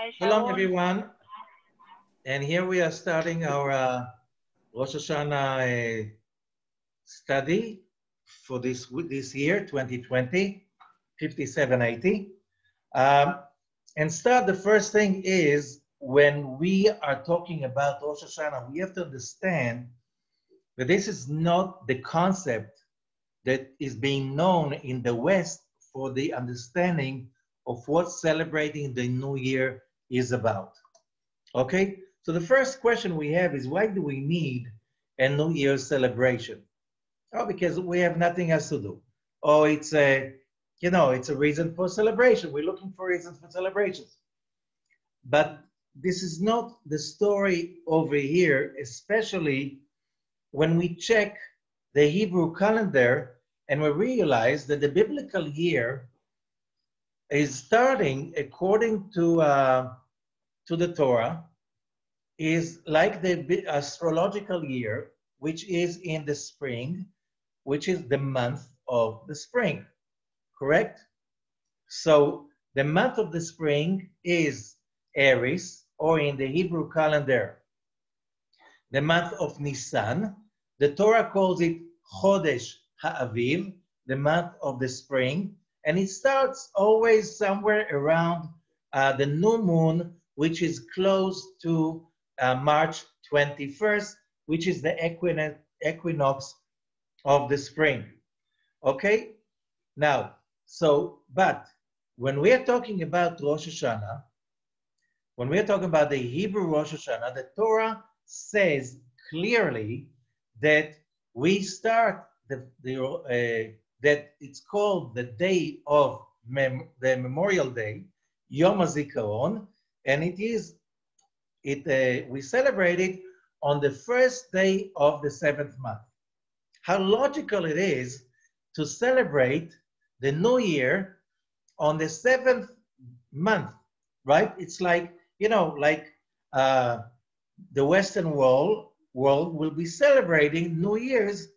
Hi, Shalom, Shaul. everyone. And here we are starting our Rosh Hashanah study for this year, 2020, 5780. Um, and the first thing is, when we are talking about Rosh Hashanah, we have to understand that this is not the concept that is being known in the West for the understanding of what celebrating the New Year is about. Okay, so the first question we have is, why do we need a New Year's celebration? Oh, because we have nothing else to do. Oh, it's a reason for celebration. We're looking for reasons for celebrations. But this is not the story over here, especially when we check the Hebrew calendar and we realize that the biblical year is starting according to the Torah, is like the astrological year, which is in the spring, which is the month of the spring, correct? So the month of the spring is Aries, or in the Hebrew calendar, the month of Nisan. The Torah calls it Chodesh HaAviv, the month of the spring, and it starts always somewhere around the new moon, which is close to March 21st, which is the equinox of the spring. Okay? Now, but when we are talking about Rosh Hashanah, when we are talking about the Hebrew Rosh Hashanah, the Torah says clearly that we start that it's called the day of the Memorial Day, Yom HaZikaron, and we celebrate it on the first day of the seventh month. How logical it is to celebrate the New Year on the seventh month, right? It's like, the Western world will be celebrating New Year's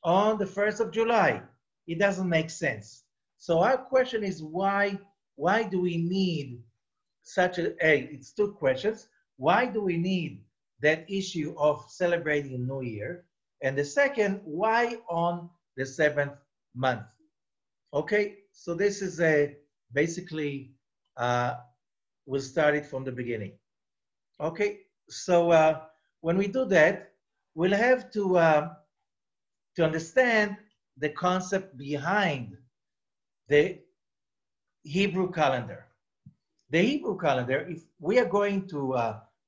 on the 1st of July. It doesn't make sense. So our question is, why do we need it's two questions. Why do we need that issue of celebrating New Year? And the second, why on the seventh month? Okay, so this is basically, we'll start it from the beginning. Okay, so when we do that, we'll have to understand the concept behind the Hebrew calendar. The Hebrew calendar, if we are going to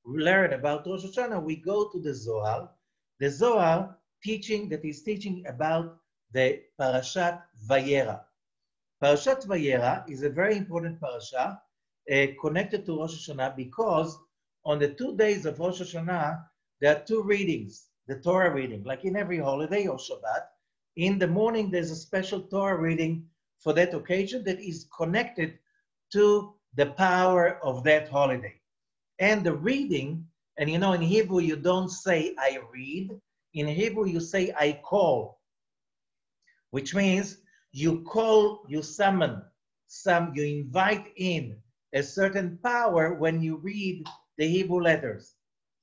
learn about Rosh Hashanah, we go to the Zohar. The Zohar is teaching about the Parashat Vayera. Parashat Vayera is a very important parasha connected to Rosh Hashanah, because on the 2 days of Rosh Hashanah, there are two readings, the Torah reading, like in every holiday or Shabbat. In the morning, there's a special Torah reading for that occasion that is connected to the power of that holiday. And the reading, and in Hebrew, you don't say I read. In Hebrew, you say I call, which means you summon, you invite in a certain power when you read the Hebrew letters.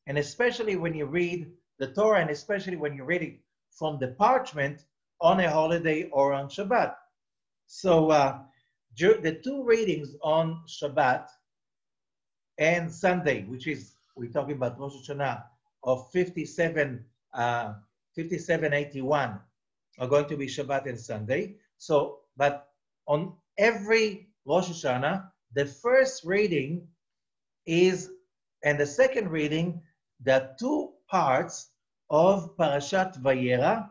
And especially when you read the Torah, and especially when you read it from the parchment on a holiday or on Shabbat. So the two readings on Shabbat and Sunday, which is, we're talking about Rosh Hashanah of 5781, are going to be Shabbat and Sunday. So, but on every Rosh Hashanah, the first reading and the second reading, there are two parts of Parashat Vayera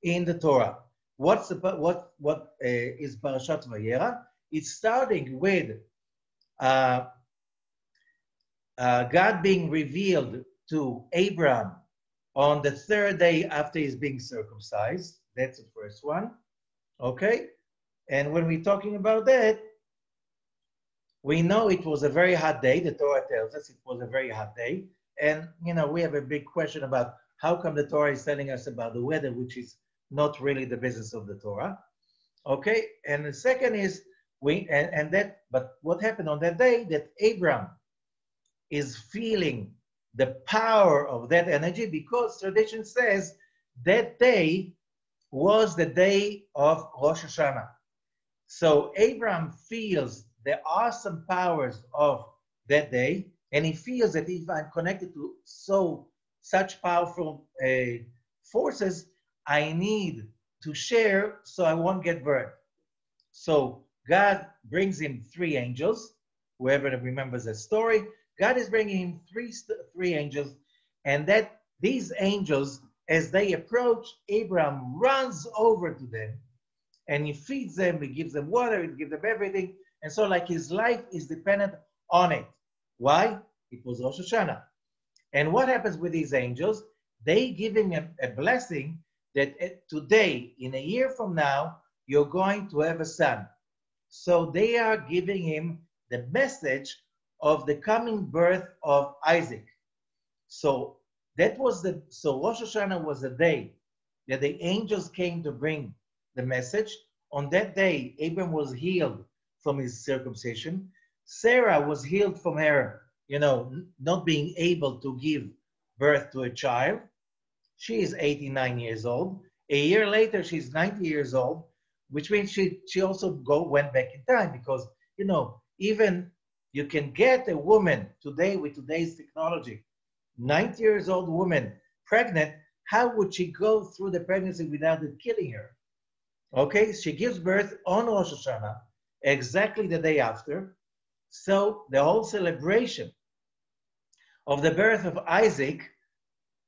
in the Torah. What is Parashat Vayera? It's starting with God being revealed to Abraham on the third day after he's being circumcised. That's the first one. Okay? And when we're talking about that, we know it was a very hot day. The Torah tells us it was a very hot day. And, we have a big question about how come the Torah is telling us about the weather, which is not really the business of the Torah. Okay? And the second is, but what happened on that day? That Abraham is feeling the power of that energy, because tradition says that day was the day of Rosh HaShanah. So Abraham feels the awesome powers of that day, and he feels that if I'm connected to such powerful forces, I need to share so I won't get burned. So God brings him three angels. Whoever remembers that story, God is bringing him three angels, and that these angels, as they approach, Abraham runs over to them, and he feeds them, he gives them water, he gives them everything. And so like his life is dependent on it. Why? It was Rosh Hashanah. And what happens with these angels? They give him a blessing that today, in a year from now, you're going to have a son. So they are giving him the message of the coming birth of Isaac. So so Rosh Hashanah was the day that the angels came to bring the message. On that day, Abram was healed from his circumcision. Sarah was healed from her, not being able to give birth to a child. She is 89 years old. A year later, she's 90 years old, which means she also went back in time, because, even you can get a woman today with today's technology, 90 years old woman, pregnant. How would she go through the pregnancy without it killing her? Okay, she gives birth on Rosh Hashanah, exactly the day after. So the whole celebration of the birth of Isaac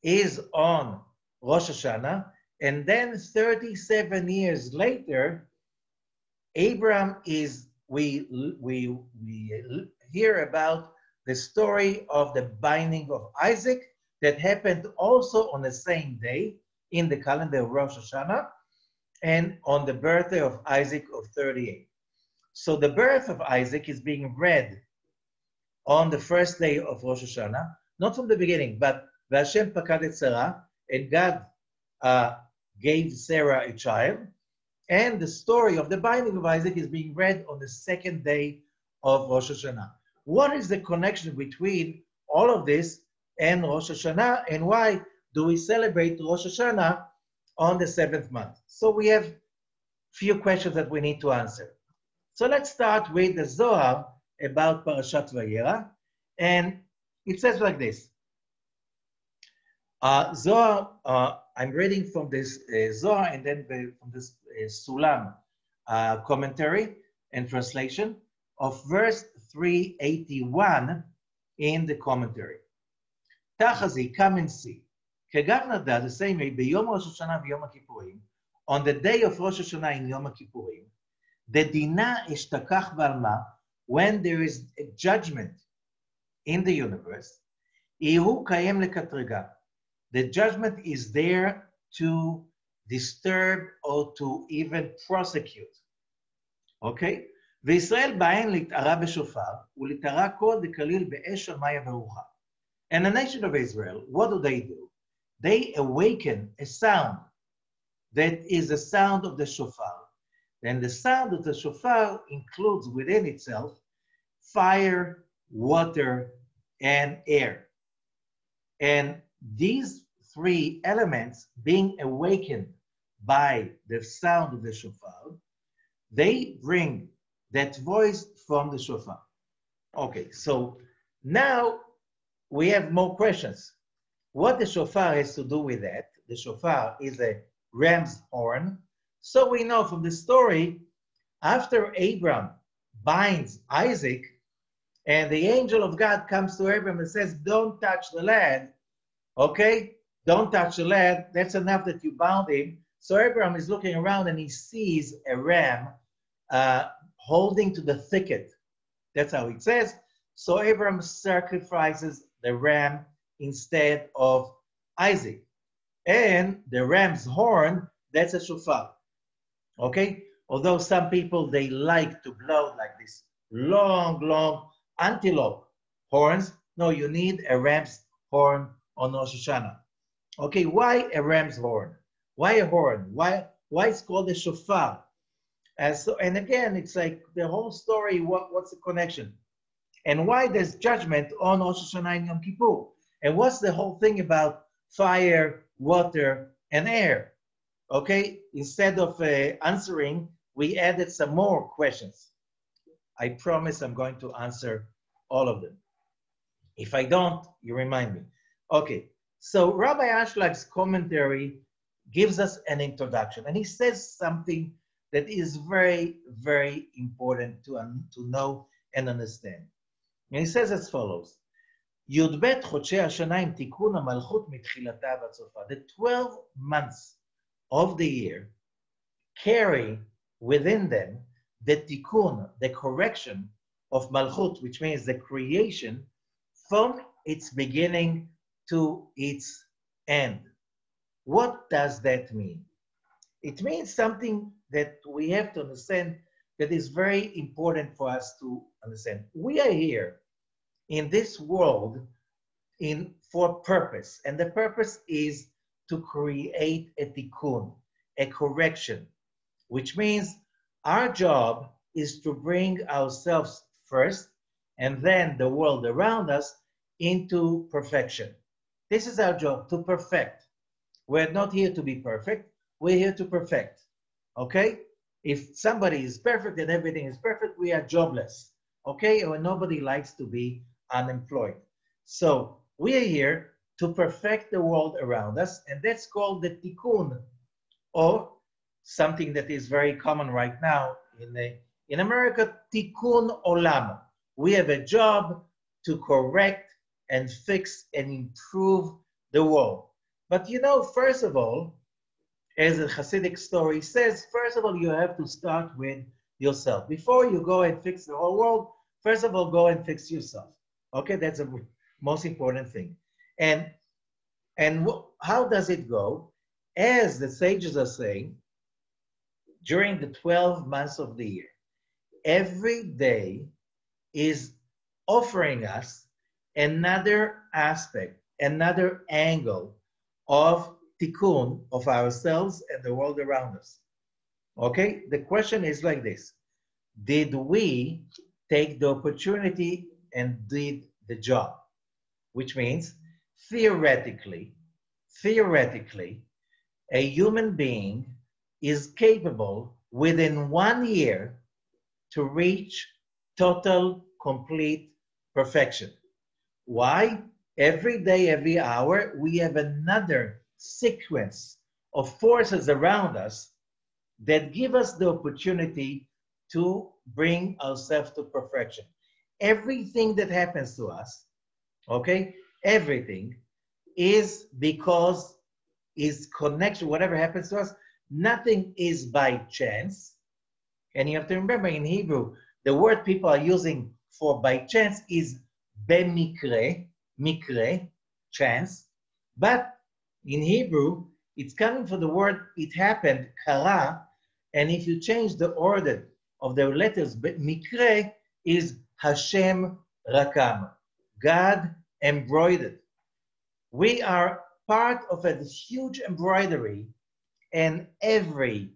is on Rosh Hashanah. And then 37 years later, Abraham we hear about the story of the binding of Isaac that happened also on the same day in the calendar of Rosh Hashanah, and on the birthday of Isaac of 38. So the birth of Isaac is being read on the first day of Rosh Hashanah, not from the beginning, but Hashem pakad et Sarah, and God gave Sarah a child, and the story of the binding of Isaac is being read on the second day of Rosh Hashanah. What is the connection between all of this and Rosh Hashanah, and why do we celebrate Rosh Hashanah on the seventh month? So we have few questions that we need to answer. So let's start with the Zohar about Parashat Vayera, and it says like this. Zohar, I'm reading from this Zohar and then from this Sulam commentary and translation of verse 381 in the commentary. Tachazi, come and see. Kegav the same way, B'yom Rosh Hashanah v'yom HaKippurim, on the day of Rosh Hashanah and Yom HaKippurim, the Dina ishtakach v'alma, when there is a judgment in the universe, Ihu kayem lekatrega, the judgment is there to disturb or to even prosecute. Okay? וישראל בהן להתערה בשופר, ולהתערה קוד וכליל באש המיה ורוחה. And the nation of Israel, what do? They awaken a sound that is the sound of the shofar. And the sound of the shofar includes within itself fire, water, and air. And these three elements being awakened by the sound of the shofar, they bring that voice from the shofar. Okay, so now we have more questions. What the shofar has to do with that? The shofar is a ram's horn. So we know from the story, after Abram binds Isaac, and the angel of God comes to Abram and says, don't touch the lad, okay? Don't touch the lad. That's enough that you bound him. So Abram is looking around and he sees a ram holding to the thicket. That's how it says. So Abram sacrifices the ram instead of Isaac. And the ram's horn, that's a shofar. Okay? Although some people, they like to blow like this long antelope horns. No, you need a ram's horn on Rosh Hashanah. Okay, why a ram's horn? Why a horn? Why it's called a shofar? And again, it's like the whole story, what's the connection? And why there's judgment on Rosh Hashanah and Yom Kippur? And what's the whole thing about fire, water, and air? Okay, instead of answering, we added some more questions. I promise I'm going to answer all of them. If I don't, you remind me. Okay, so Rabbi Ashлаг's commentary gives us an introduction, and he says something that is very, very important to know and understand. And he says as follows, Yudbet Chodshei HaShanah im Tikun HaMalchut mitchilata ועד סופה. The 12 months of the year carry within them the tikkun, the correction of Malchut, which means the creation from its beginning to its end. What does that mean? It means something that we have to understand that is very important for us to understand. We are here in this world for purpose, and the purpose is to create a tikkun, a correction, which means our job is to bring ourselves first and then the world around us into perfection. This is our job, to perfect. We're not here to be perfect, we're here to perfect, okay? If somebody is perfect and everything is perfect, we are jobless, okay? Or nobody likes to be unemployed. So we are here to perfect the world around us, and that's called the tikkun, or something that is very common right now in America, tikkun olam. We have a job to correct and fix and improve the world. But you know, first of all, as a Hasidic story says, first of all, you have to start with yourself. Before you go and fix the whole world, first of all, go and fix yourself. Okay, that's the most important thing. And how does it go? As the sages are saying, during the 12 months of the year, every day is offering us another aspect, another angle of tikkun of ourselves and the world around us. Okay, the question is like this. Did we take the opportunity and did the job? Which means, theoretically, a human being is capable within 1 year to reach total, complete perfection. Why? Every day, every hour, we have another sequence of forces around us that give us the opportunity to bring ourselves to perfection. Everything that happens to us, okay, everything is because is connection, whatever happens to us, nothing is by chance. And you have to remember in Hebrew, the word people are using for by chance is bemikre, mikre, chance. But in Hebrew, it's coming from the word it happened, kara, and if you change the order of the letters, mikre is Hashem rakam, God embroidered. We are part of a huge embroidery, and every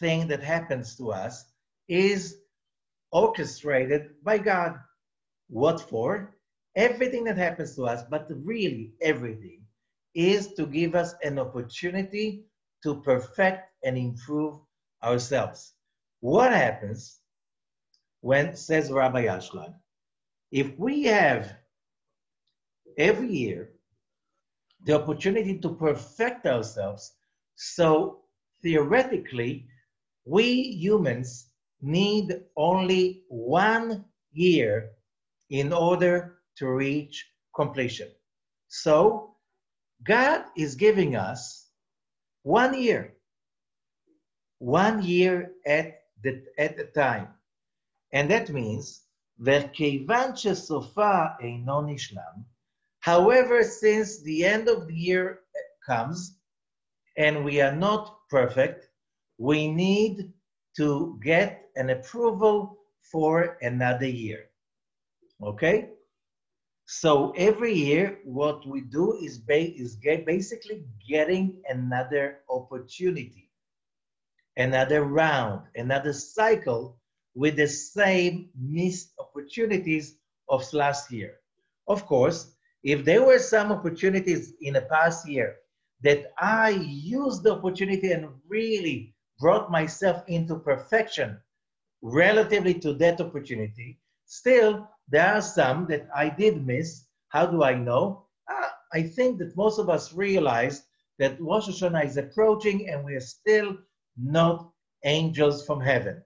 thing that happens to us is orchestrated by God. What for? Everything that happens to us, but really everything, is to give us an opportunity to perfect and improve ourselves. What happens when, says Rabbi Ashlag, if we have every year the opportunity to perfect ourselves, so theoretically, we humans need only 1 year in order to reach completion. So God is giving us 1 year, 1 year at a time. And that means, וכיוון שסופה אינו נשלם, however, since the end of the year comes and we are not perfect, we need to get an approval for another year. Okay? So every year, what we do is basically getting another opportunity, another round, another cycle with the same missed opportunities of last year. Of course, if there were some opportunities in the past year that I used the opportunity and really brought myself into perfection relatively to that opportunity, still there are some that I did miss. How do I know? I think that most of us realize that Rosh Hashanah is approaching and we are still not angels from heaven.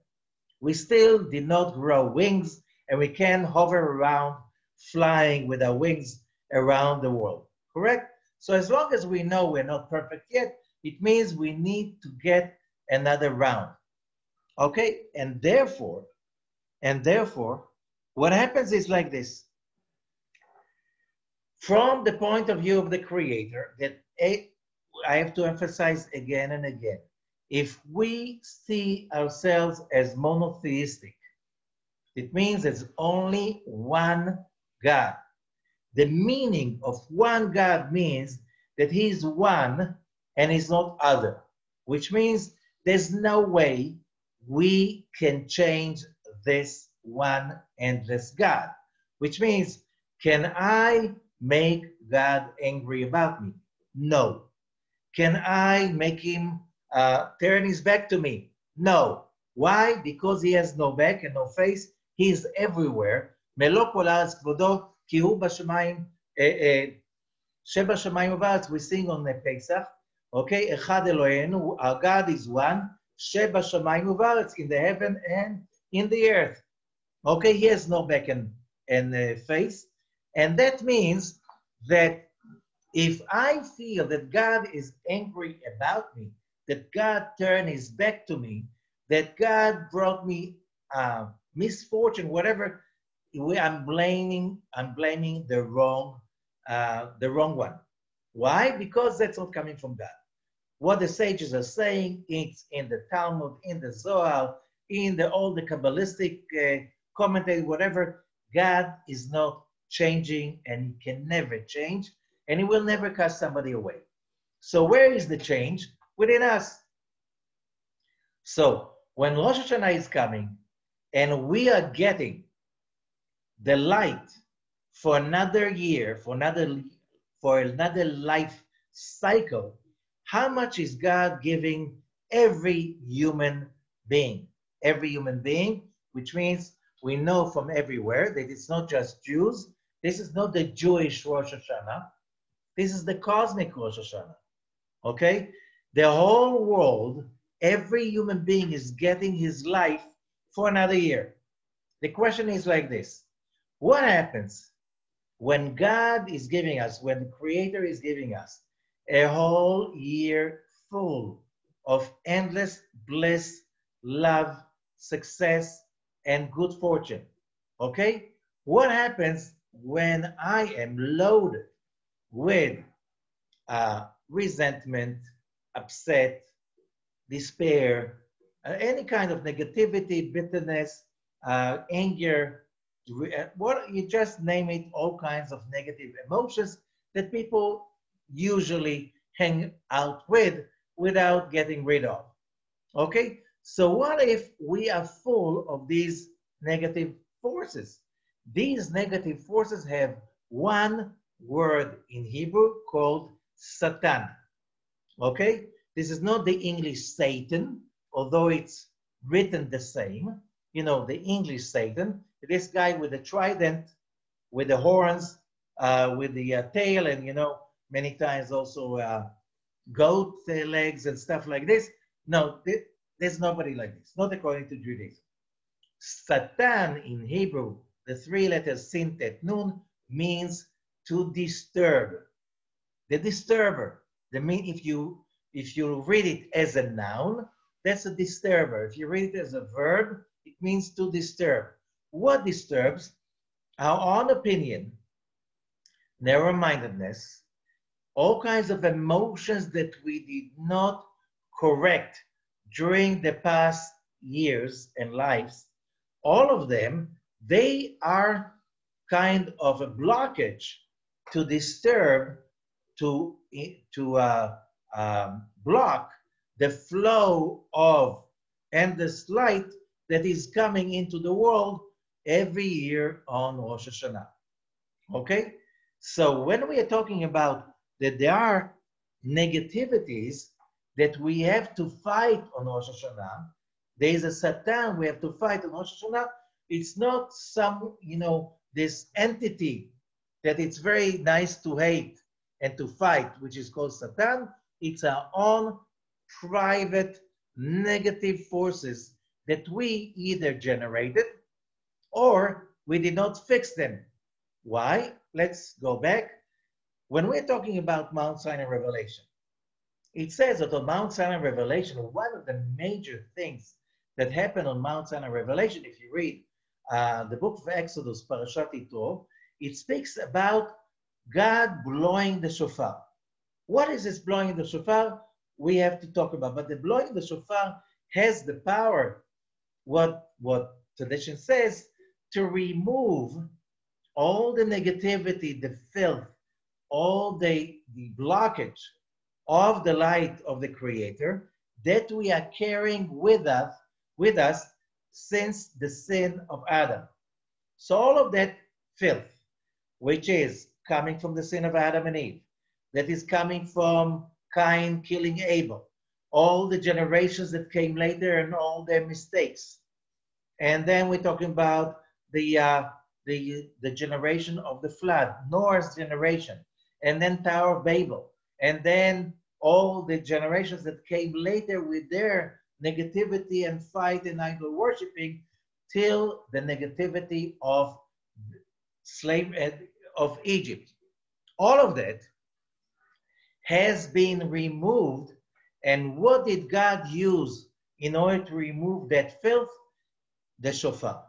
We still did not grow wings and we can hover around flying with our wings around the world, correct? So as long as we know we're not perfect yet, it means we need to get another round, okay? And therefore, what happens is like this. From the point of view of the Creator, that I have to emphasize again and again, if we see ourselves as monotheistic, it means there's only one God. The meaning of one God means that He's one and He's not other, which means there's no way we can change this one endless God, which means, can I make God angry about me? No. Can I make Him turn His back to me? No. Why? Because He has no back and no face. He is everywhere. מלוא כל הארץ כבודו, כי הוא בשמיים, שבשמיים ובארץ. We sing on the Pesach. Okay, אחד אלוהינו, our God is one, שבשמיים ובארץ, in the heaven and in the earth. Okay, He has no back and face. And that means that if I feel that God is angry about me, that God turned His back to me, that God brought me misfortune, whatever, I'm blaming the wrong one. Why? Because that's not coming from God. What the sages are saying, it's in the Talmud, in the Zohar, in all the Kabbalistic commentary, whatever, God is not changing and He can never change and He will never cast somebody away. So where is the change? Within us. So when Rosh Hashanah is coming and we are getting the light for another year, for another life cycle, how much is God giving every human being? Every human being, which means we know from everywhere that it's not just Jews. This is not the Jewish Rosh Hashanah. This is the cosmic Rosh Hashanah. Okay? The whole world, every human being is getting his life for another year. The question is like this. What happens when God is giving us, when the Creator is giving us a whole year full of endless bliss, love, success, and good fortune? Okay? What happens when I am loaded with resentment, upset, despair, any kind of negativity, bitterness, anger, what you just name it, all kinds of negative emotions that people usually hang out with without getting rid of. Okay? So what if we are full of these negative forces? These negative forces have one word in Hebrew called Satan. Okay? This is not the English Satan, although it's written the same. You know, the English Satan, this guy with the trident, with the horns, with the tail, and, you know, many times also goat legs and stuff like this. No, there's nobody like this, not according to Judaism. Satan in Hebrew, the three letters sin, tet, nun, means to disturb. The disturber. If you read it as a noun, that's a disturber. If you read it as a verb, it means to disturb. What disturbs? Our own opinion, narrow-mindedness, all kinds of emotions that we did not correct during the past years and lives, all of them, they are kind of a blockage to disturb, to block the flow of endless light that is coming into the world every year on Rosh HaShanah. Okay? So when we are talking about that there are negativities that we have to fight on Rosh Hashanah, there is a Satan we have to fight on Rosh Hashanah. It's not some, this entity that it's very nice to hate and to fight, which is called Satan. It's our own private negative forces that we either generated or we did not fix them. Why? Let's go back. When we're talking about Mount Sinai revelation, it says that on Mount Sinai revelation, one of the major things that happened on Mount Sinai revelation, if you read the book of Exodus, Parashat Yitro, it speaks about God blowing the shofar. What is this blowing the shofar? We have to talk about, but the blowing the shofar has the power, what tradition says, to remove all the negativity, the filth, all the blockage of the light of the Creator that we are carrying with us since the sin of Adam. So all of that filth, which is coming from the sin of Adam and Eve, that is coming from Cain killing Abel, all the generations that came later and all their mistakes. And then we're talking about the generation of the flood, Noah's generation, and then Tower of Babel, and then all the generations that came later with their negativity and fight and idol worshiping, till the negativity of of Egypt. All of that has been removed. And what did God use in order to remove that filth? The shofar.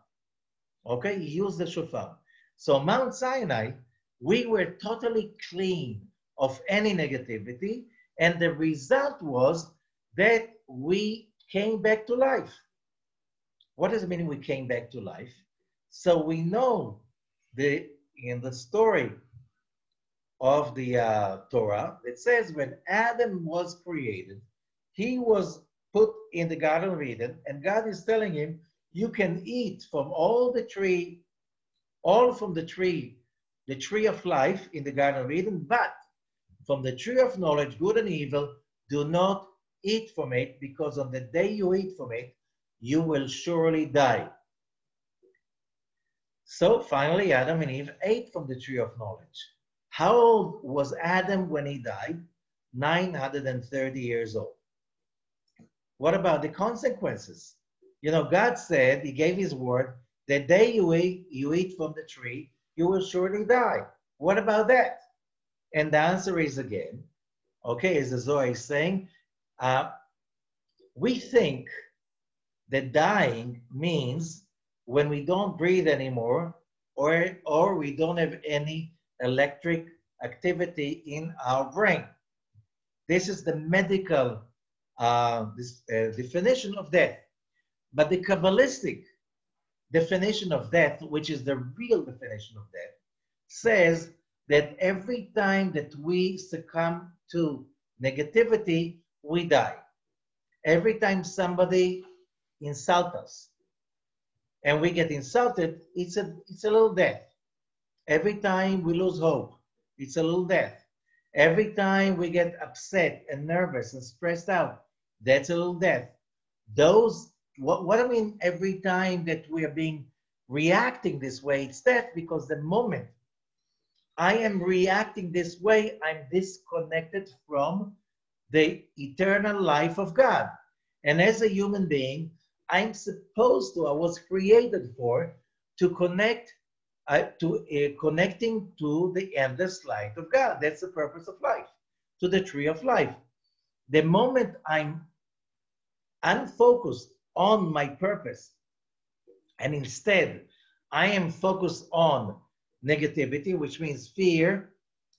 Okay, he used the shofar. So Mount Sinai, we were totally clean of any negativity, and the result was that we came back to life. What does it mean we came back to life? So we know in the story of the Torah, it says when Adam was created, he was put in the Garden of Eden, and God is telling him, you can eat from the tree of life in the Garden of Eden, but from the tree of knowledge, good and evil, do not eat from it, because on the day you eat from it, you will surely die. So finally, Adam and Eve ate from the tree of knowledge. How old was Adam when he died? 930 years old. What about the consequences? God said, he gave his word, the day you eat from the tree, you will surely die. What about that? And the answer is again, okay, as the Zohar is saying, we think that dying means when we don't breathe anymore, or we don't have any electric activity in our brain. This is the medical definition of death. But the Kabbalistic definition of death, which is the real definition of death, says that every time that we succumb to negativity, we die. Every time somebody insults us and we get insulted, it's a little death. Every time we lose hope, it's a little death. Every time we get upset and nervous and stressed out, that's a little death. What I mean, every time that we are reacting this way, it's death, because the moment I am reacting this way, I'm disconnected from the eternal life of God. And as a human being, I was created to connect, connecting to the endless light of God. That's the purpose of life, to the tree of life. The moment I'm unfocused on my purpose, and instead I am focused on negativity, which means fear,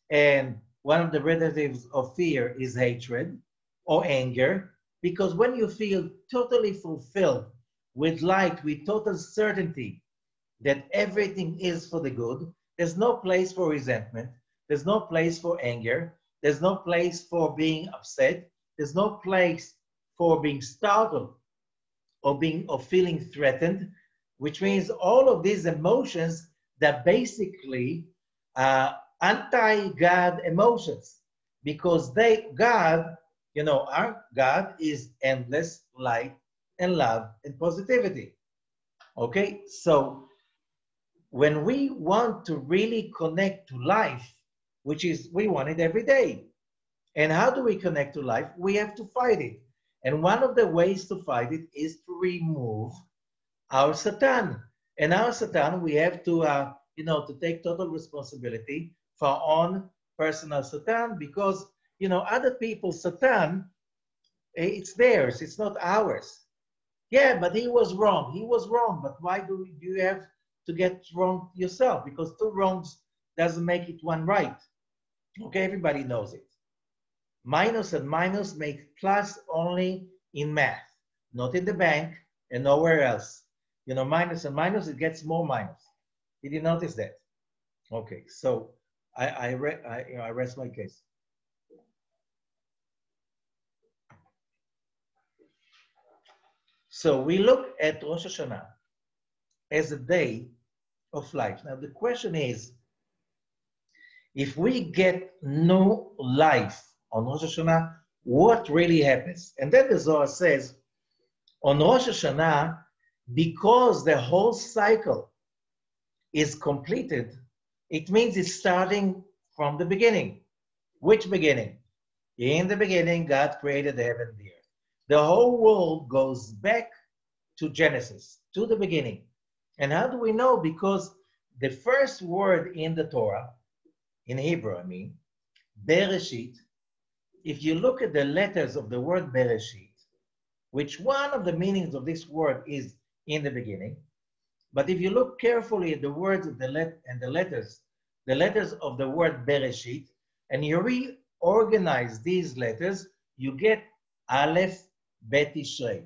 and one of the relatives of fear is hatred or anger, because when you feel totally fulfilled with light, with total certainty that everything is for the good, there's no place for resentment, there's no place for anger, there's no place for being upset, there's no place for being startled or feeling threatened, which means all of these emotions that basically are anti-God emotions, because God, our God is endless light and love and positivity. Okay, so when we want to really connect to life, which is we want it every day, and how do we connect to life? We have to fight it. And one of the ways to fight it is to remove our Satan. And our Satan, we have to, to take total responsibility for our own personal Satan, because, other people's Satan, it's theirs, it's not ours. Yeah, but he was wrong. He was wrong. But why do you have to get wrong yourself? Because two wrongs doesn't make it one right. Okay, everybody knows it. Minus and minus make plus only in math, not in the bank and nowhere else. Minus and minus, it gets more minus. Did you notice that? Okay, so I rest my case. So we look at Rosh Hashanah as a day of life. Now the question is, if we get no life on Rosh Hashanah, what really happens? And then the Zohar says, on Rosh Hashanah, because the whole cycle is completed, it means it's starting from the beginning. Which beginning? In the beginning, God created the heaven and the earth. The whole world goes back to Genesis, to the beginning. And how do we know? Because the first word in the Torah, in Hebrew, Bereshit, if you look at the letters of the word Bereshit, which one of the meanings of this word is in the beginning, but if you look carefully at the words of the letters of the word Bereshit, and you reorganize these letters, you get Aleph Bet Tishrei,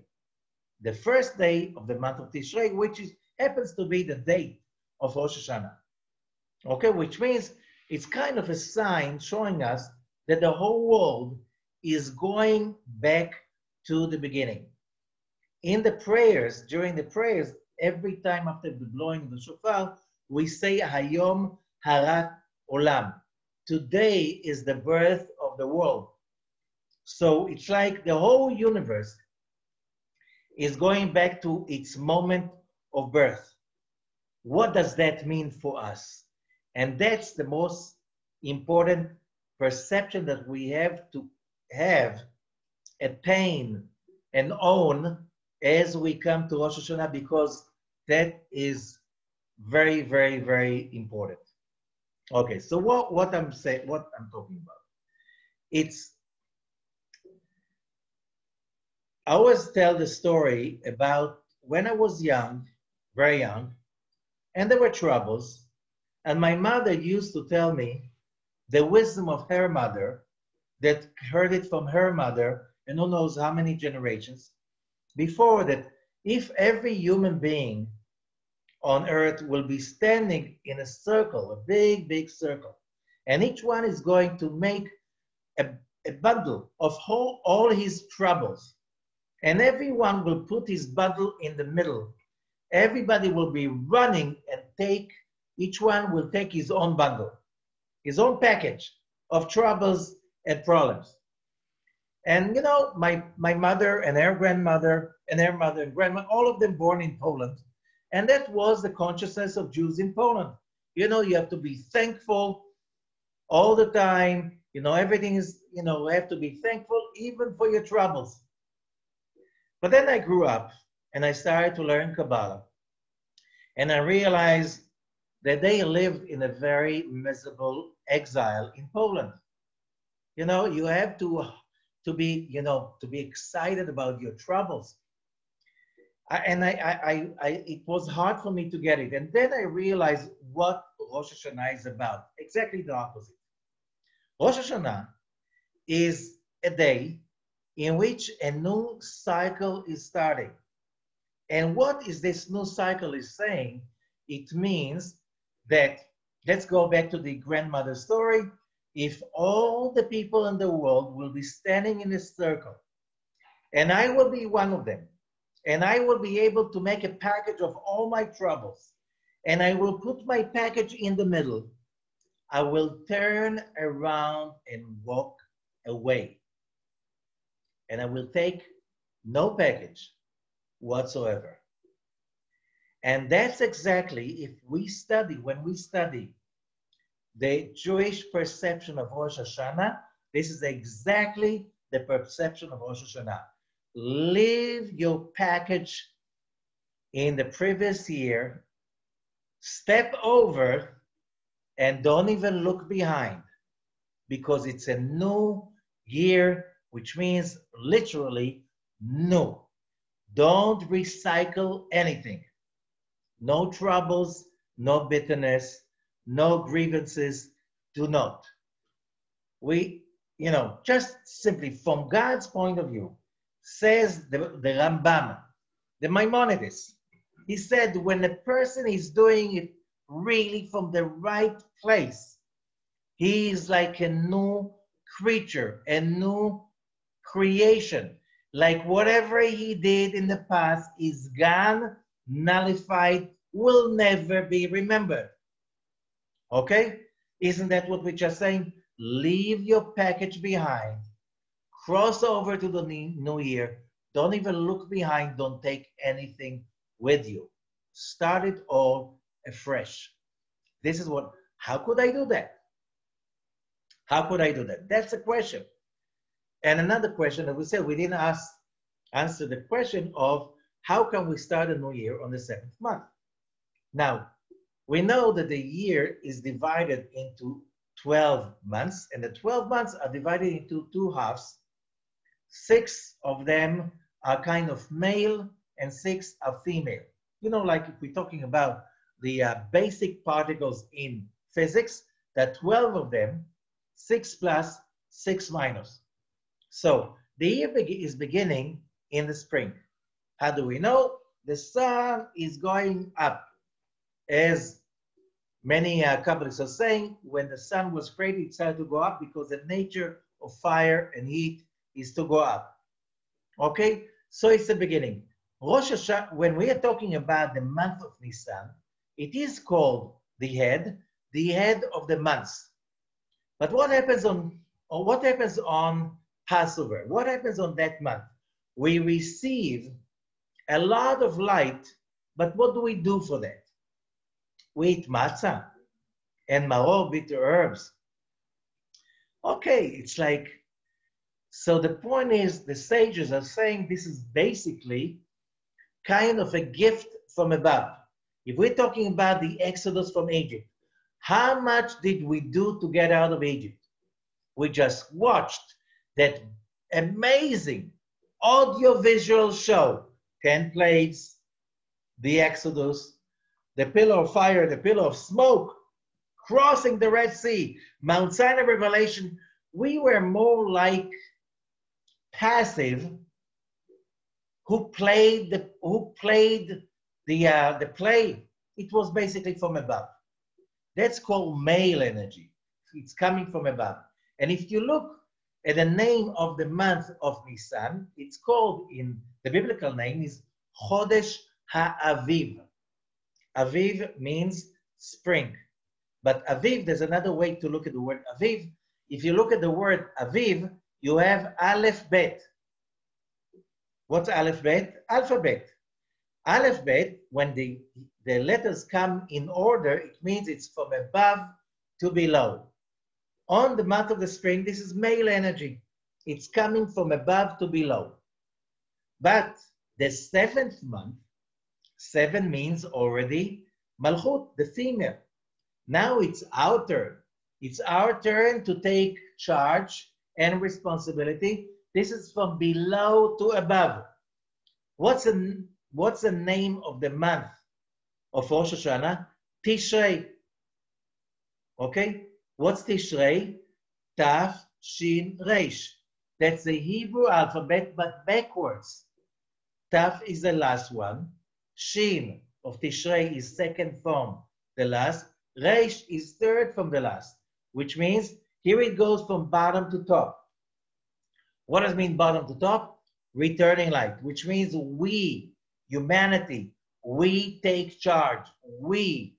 the first day of the month of Tishrei, which happens to be the date of Rosh Hashanah. Okay, which means it's kind of a sign showing us that the whole world is going back to the beginning. In the prayers, during the prayers, every time after the blowing of the shofar, we say Hayom Harat Olam. Today is the birth of the world. So it's like the whole universe is going back to its moment of birth. What does that mean for us? And that's the most important perception that we have to have, attain, and own as we come to Rosh Hashanah, because that is very, very, very important. Okay, so what I'm talking about, I always tell the story about when I was young, very young, and there were troubles, and my mother used to tell me the wisdom of her mother, that heard it from her mother, and who knows how many generations before that, if every human being on earth will be standing in a circle, a big, big circle, and each one is going to make a bundle of all his troubles, and everyone will put his bundle in the middle. Everybody will be running and each one will take his own bundle, his own package of troubles and problems. And my mother and her grandmother and her mother and grandma, all of them born in Poland. And that was the consciousness of Jews in Poland. You have to be thankful all the time. Everything is, you have to be thankful even for your troubles. But then I grew up and I started to learn Kabbalah. And I realized that they lived in a very miserable exile in Poland. You have to be excited about your troubles. It was hard for me to get it. And then I realized what Rosh Hashanah is about. Exactly the opposite. Rosh Hashanah is a day in which a new cycle is starting. And what is this new cycle is saying? It means that, let's go back to the grandmother story. If all the people in the world will be standing in a circle, and I will be one of them, and I will be able to make a package of all my troubles, and I will put my package in the middle, I will turn around and walk away. And I will take no package whatsoever. And that's exactly, when we study the Jewish perception of Rosh Hashanah, this is exactly the perception of Rosh Hashanah. Leave your package in the previous year, step over, and don't even look behind, because it's a new year, which means literally new. Don't recycle anything. No troubles, no bitterness, no grievances. Do not. Just simply from God's point of view, says the Rambam, the Maimonides, he said when a person is doing it really from the right place, he is like a new creature, a new creation. Like whatever he did in the past is gone, nullified, will never be remembered. Okay? Isn't that what we're just saying? Leave your package behind. Cross over to the new year. Don't even look behind. Don't take anything with you. Start it all afresh. This is how could I do that? How could I do that? That's a question. And another question that we said, we didn't answer the question of how can we start a new year on the 7th month? Now, we know that the year is divided into 12 months, and the 12 months are divided into 2 halves. 6 of them are kind of male and 6 are female. Like if we're talking about the basic particles in physics, that 12 of them, 6 plus, 6 minus. So the year is beginning in the spring. How do we know? The sun is going up. As many Kabbalists are saying, when the sun was created, it started to go up because the nature of fire and heat is to go up. Okay? So it's the beginning. Rosh Hashanah, when we are talking about the month of Nisan, it is called the head of the months. But what happens on Passover? What happens on that month? We receive a lot of light, but what do we do for that? We eat matzah and maror, bitter herbs. Okay, it's like, so the point is, the sages are saying this is basically kind of a gift from above. If we're talking about the Exodus from Egypt, how much did we do to get out of Egypt? We just watched that amazing audiovisual show, 10 plagues, the Exodus, the pillar of fire, the pillar of smoke, crossing the Red Sea, Mount Sinai revelation. We were more like passive who played the play. It was basically from above. That's called male energy. It's coming from above. And if you look at the name of the month of Nisan, it's called, in the biblical name is Chodesh HaAviv. Aviv means spring. But Aviv, there's another way to look at the word Aviv. If you look at the word Aviv, you have Aleph Bet. What's Aleph Bet? Alphabet. Aleph Bet, when the letters come in order, it means it's from above to below. On the month of the spring, this is male energy. It's coming from above to below. But the 7th month, 7 means already Malchut, the female. Now it's our turn. It's our turn to take charge and responsibility. This is from below to above. What's the name of the month of Rosh Hashanah? Tishrei. Okay? What's Tishrei? Taf, Shin, Reish. That's the Hebrew alphabet, but backwards. Taf is the last one. Shin of Tishrei is second from the last. Reish is third from the last, which means here it goes from bottom to top. What does it mean bottom to top? returning light, which means we, humanity, we take charge. We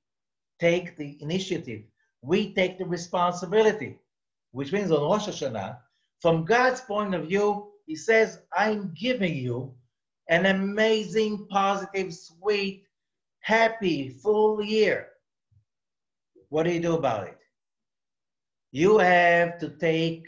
take the initiative. We take the responsibility, which means on Rosh Hashanah, from God's point of view, he says, I'm giving you an amazing, positive, sweet, happy, full year. What do you do about it? You have to take,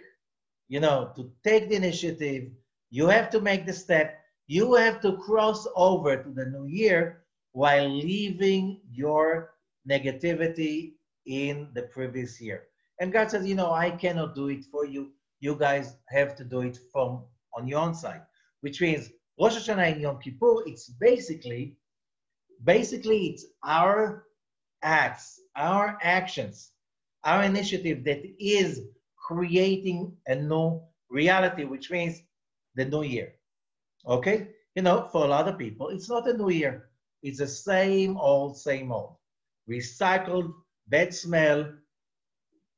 to take the initiative. You have to make the step. You have to cross over to the new year while leaving your negativity in the previous year. And God says, I cannot do it for you. You guys have to do it from on your own side, which means Rosh Hashanah and Yom Kippur, it's basically it's our acts, our actions, our initiative that is creating a new reality, which means the new year. Okay? For a lot of people, it's not a new year. It's the same old. Recycled, bad smell,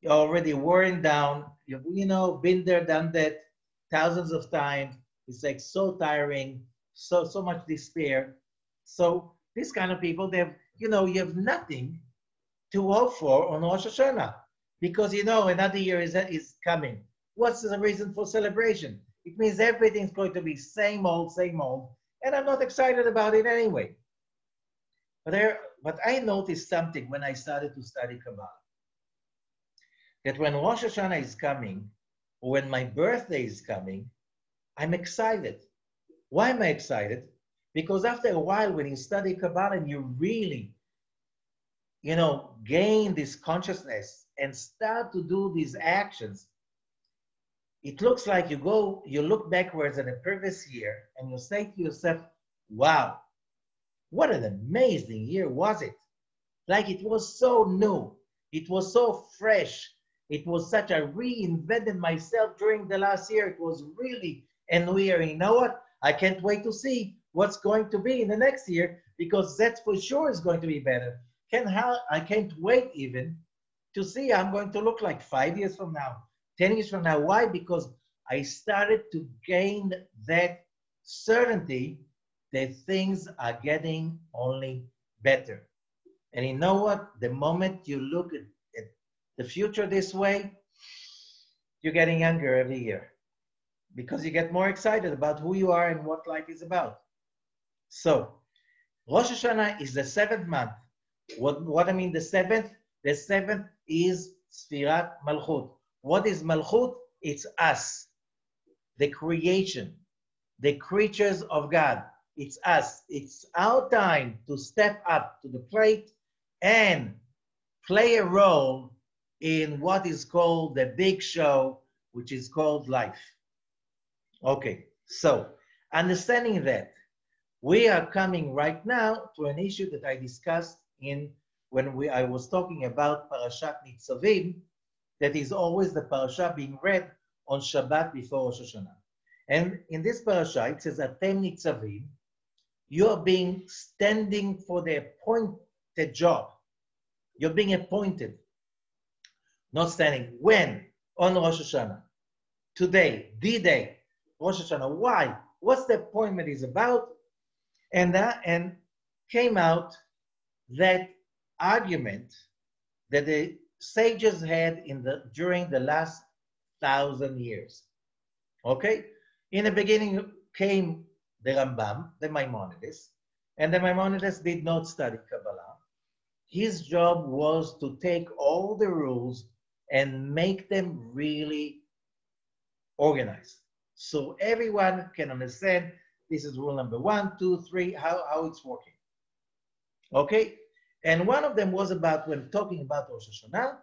already worn down. You've been there, done that thousands of times. It's like so tiring, so much despair. So these kind of people, they have, you have nothing to hope for on Rosh Hashanah because another year is coming. What's the reason for celebration? It means everything's going to be same old, and I'm not excited about it anyway. But I noticed something when I started to study Kabbalah. That when Rosh Hashanah is coming, or when my birthday is coming, I'm excited. Why am I excited? Because after a while, when you study Kabbalah and you really, gain this consciousness and start to do these actions, it looks like you look backwards at the previous year and you say to yourself, wow, what an amazing year was it? Like it was so new. It was so fresh. It was such I reinvented myself during the last year. It was really a new year. You know what? I can't wait to see what's going to be in the next year because that for sure is going to be better. I can't wait even to see how I'm going to look like 5 years from now, 10 years from now. Why? Because I started to gain that certainty that things are getting only better. And you know what? The moment you look at the future this way, you're getting younger every year because you get more excited about who you are and what life is about. So, Rosh Hashanah is the 7th month. What I mean the 7th? The 7th is Sfirat Malchut. What is Malchut? It's us, the creation, the creatures of God. It's us. It's our time to step up to the plate and play a role in what is called the big show, which is called life. Okay, so understanding that, we are coming right now to an issue that I discussed I was talking about Parashat Nitzavim, that is always the parasha being read on Shabbat before Rosh Hashanah. And in this parasha, it says, Atem Nitzavim, you are standing for the appointed job. You're being appointed, not standing. When? On Rosh Hashanah. Today, the day, Rosh Hashanah. Why? What's the appointment is about? And came out that argument that the sages had during the last 1,000 years. Okay? In the beginning came the Rambam, the Maimonides, and the Maimonides did not study Kabbalah. His job was to take all the rules and make them really organized. So everyone can understand this is rule number 1, 2, 3, how it's working. Okay? And one of them was about, when talking about Rosh Hashanah,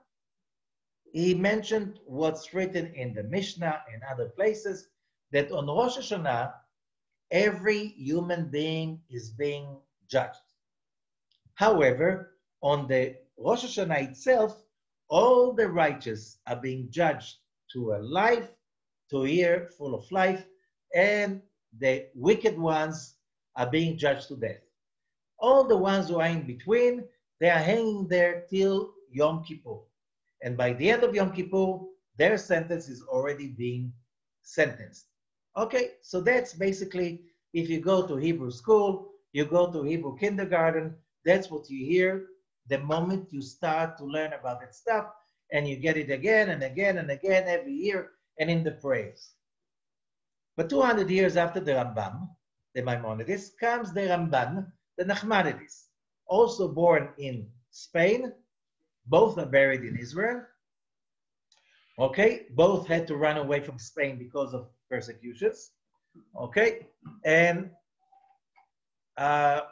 he mentioned what's written in the Mishnah and other places, that on Rosh Hashanah, every human being is being judged. However, on the Rosh Hashanah itself, all the righteous are being judged to a year full of life, and the wicked ones are being judged to death. All the ones who are in between, they are hanging there till Yom Kippur. And by the end of Yom Kippur, their sentence is already being sentenced. Okay, so that's basically, if you go to Hebrew school, you go to Hebrew kindergarten, that's what you hear the moment you start to learn about that stuff, and you get it again and again and again every year, and in the prayers. But 200 years after the Rambam, the Maimonides, comes the Ramban, the Nachmanides, also born in Spain. Both are buried in Israel. Okay, both had to run away from Spain because of persecutions. Okay, and the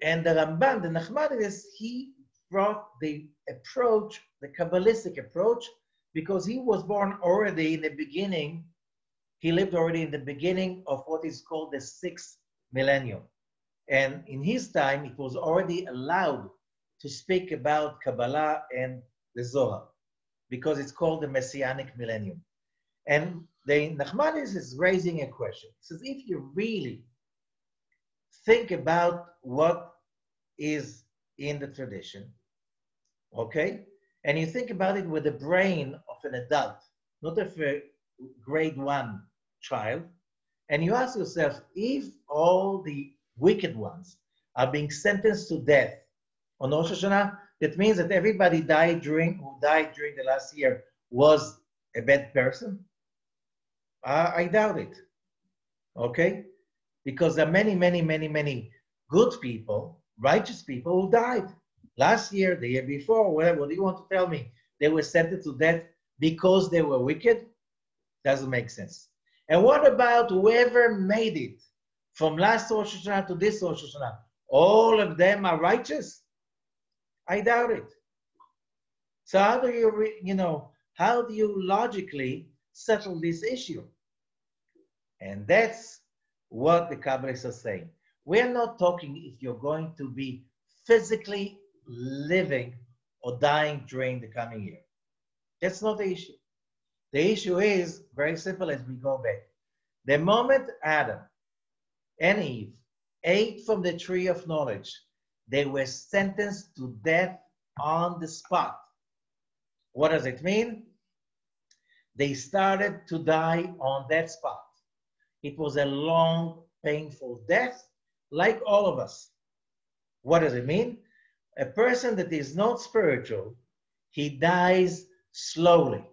Ramban, the Nachmanides, he brought the approach, the Kabbalistic approach, because he was born already in the beginning. He lived already in the beginning of what is called the 6th millennium. And in his time, it was already allowed to speak about Kabbalah and the Zohar, because it's called the Messianic millennium. And the Nachmanides is raising a question. He says, if you really think about what is in the tradition, okay, and you think about it with the brain of an adult, not of a grade 1 child, and you ask yourself, if all the wicked ones are being sentenced to death on Rosh Hashanah, that means that everybody who died during the last year was a bad person? I doubt it, okay? Because there are many, many, many, many good people, righteous people who died last year, the year before, whatever. What do you want to tell me? They were sentenced to death because they were wicked? Doesn't make sense. And what about whoever made it from last Rosh Hashanah to this Rosh Hashanah? All of them are righteous? I doubt it. So how do you logically settle this issue? And that's what the Kabbalists are saying. We're not talking if you're going to be physically living or dying during the coming year. That's not the issue. The issue is very simple as we go back. The moment Adam and Eve ate from the tree of knowledge, they were sentenced to death on the spot. What does it mean? They started to die on that spot. It was a long, painful death, like all of us. What does it mean? A person that is not spiritual, he dies slowly.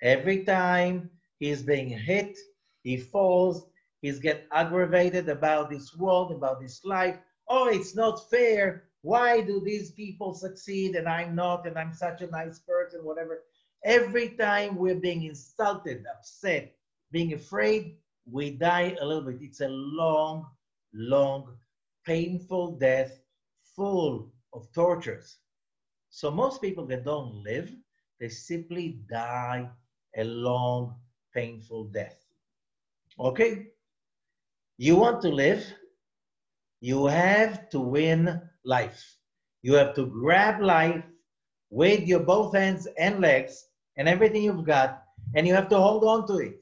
Every time he's being hit, he falls, he's get aggravated about this world, about this life. Oh, it's not fair. Why do these people succeed and I'm not, and I'm such a nice person, whatever. Every time we're being insulted, upset, being afraid, we die a little bit. It's a long, long, painful death full of tortures. So most people that don't live, they simply die a long, painful death. Okay? You want to live, you have to win life. You have to grab life with your both hands and legs and everything you've got, and you have to hold on to it.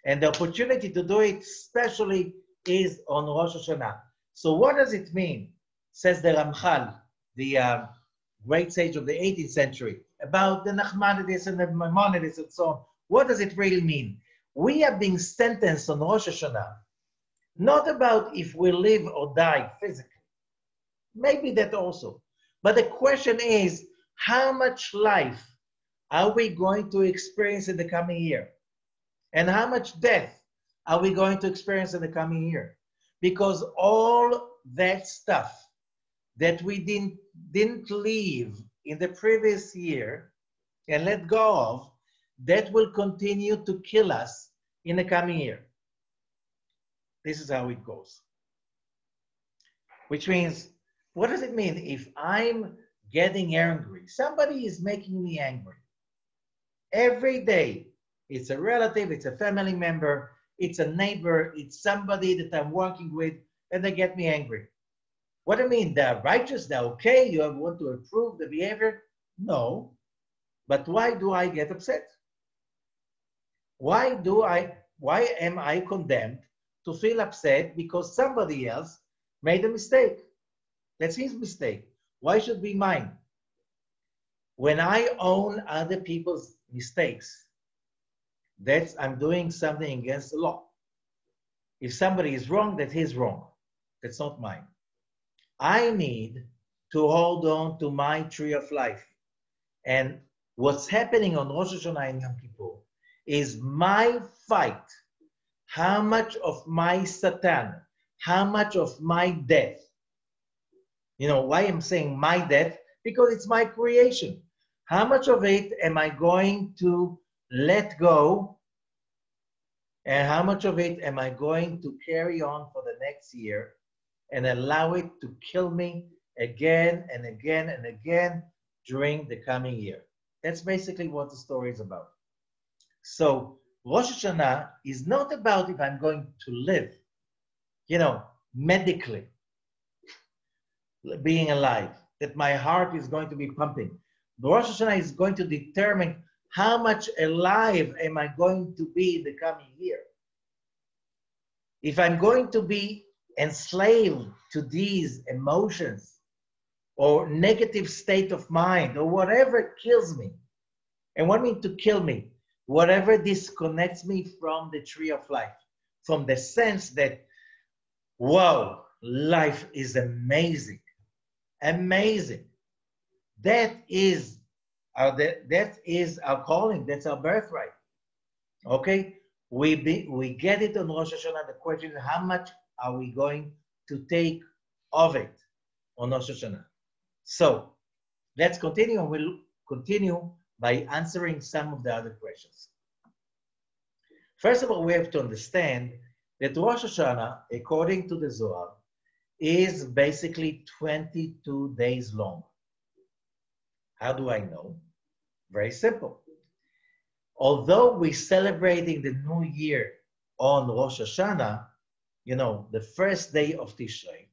And the opportunity to do it especially is on Rosh Hashanah. So what does it mean, says the Ramchal, the great sage of the 18th century, about the Nachmanides and the Maimonides and so on? What does it really mean? We are being sentenced on Rosh Hashanah, not about if we live or die physically. Maybe that also. But the question is, how much life are we going to experience in the coming year? And how much death are we going to experience in the coming year? Because all that stuff that we didn't leave in the previous year and let go of, that will continue to kill us in the coming year. This is how it goes. Which means, what does it mean if I'm getting angry? Somebody is making me angry. Every day, it's a relative, it's a family member, it's a neighbor, it's somebody that I'm working with, and they get me angry. What do you mean? They're righteous, they're okay, you want to improve the behavior? No. But why do I get upset? Why am I condemned to feel upset because somebody else made a mistake? That's his mistake. Why should it be mine? When I own other people's mistakes, I'm doing something against the law. If somebody is wrong, that he's wrong. That's not mine. I need to hold on to my tree of life. And what's happening on Rosh Hashanah and Yom Kippur is my fight. How much of my Satan, how much of my death? You know, why I'm saying my death? Because it's my creation. How much of it am I going to let go? And how much of it am I going to carry on for the next year and allow it to kill me again and again and again during the coming year? That's basically what the story is about. So Rosh Hashanah is not about if I'm going to live, medically, being alive, that my heart is going to be pumping. The Rosh Hashanah is going to determine how much alive am I going to be in the coming year. If I'm going to be enslaved to these emotions or negative state of mind or whatever kills me, and what means to kill me? Whatever disconnects me from the tree of life, from the sense that, wow, life is amazing. Amazing. That is our calling. That's our birthright. Okay? We get it on Rosh Hashanah. The question is, how much are we going to take of it on Rosh Hashanah? So let's continue, and we'll continue by answering some of the other questions. First of all, we have to understand that Rosh Hashanah, according to the Zohar, is basically 22 days long. How do I know? Very simple. Although we're celebrating the new year on Rosh Hashanah, the first day of Tishrei,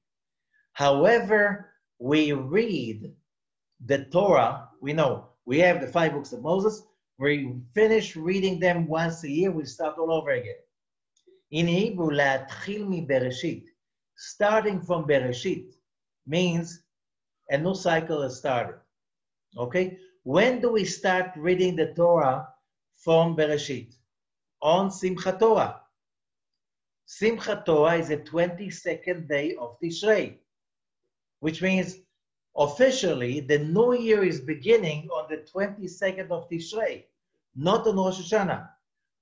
however, we read the Torah, we have the 5 books of Moses, we finish reading them once a year, we start all over again. In Hebrew, להתחיל מבראשית, starting from Bereshit, means a new cycle has started. Okay? When do we start reading the Torah from Bereshit? On Simchat Torah. Simchat Torah is the 22nd day of Tishrei, which means officially the new year is beginning on the 22nd of Tishrei, not on Rosh Hashanah.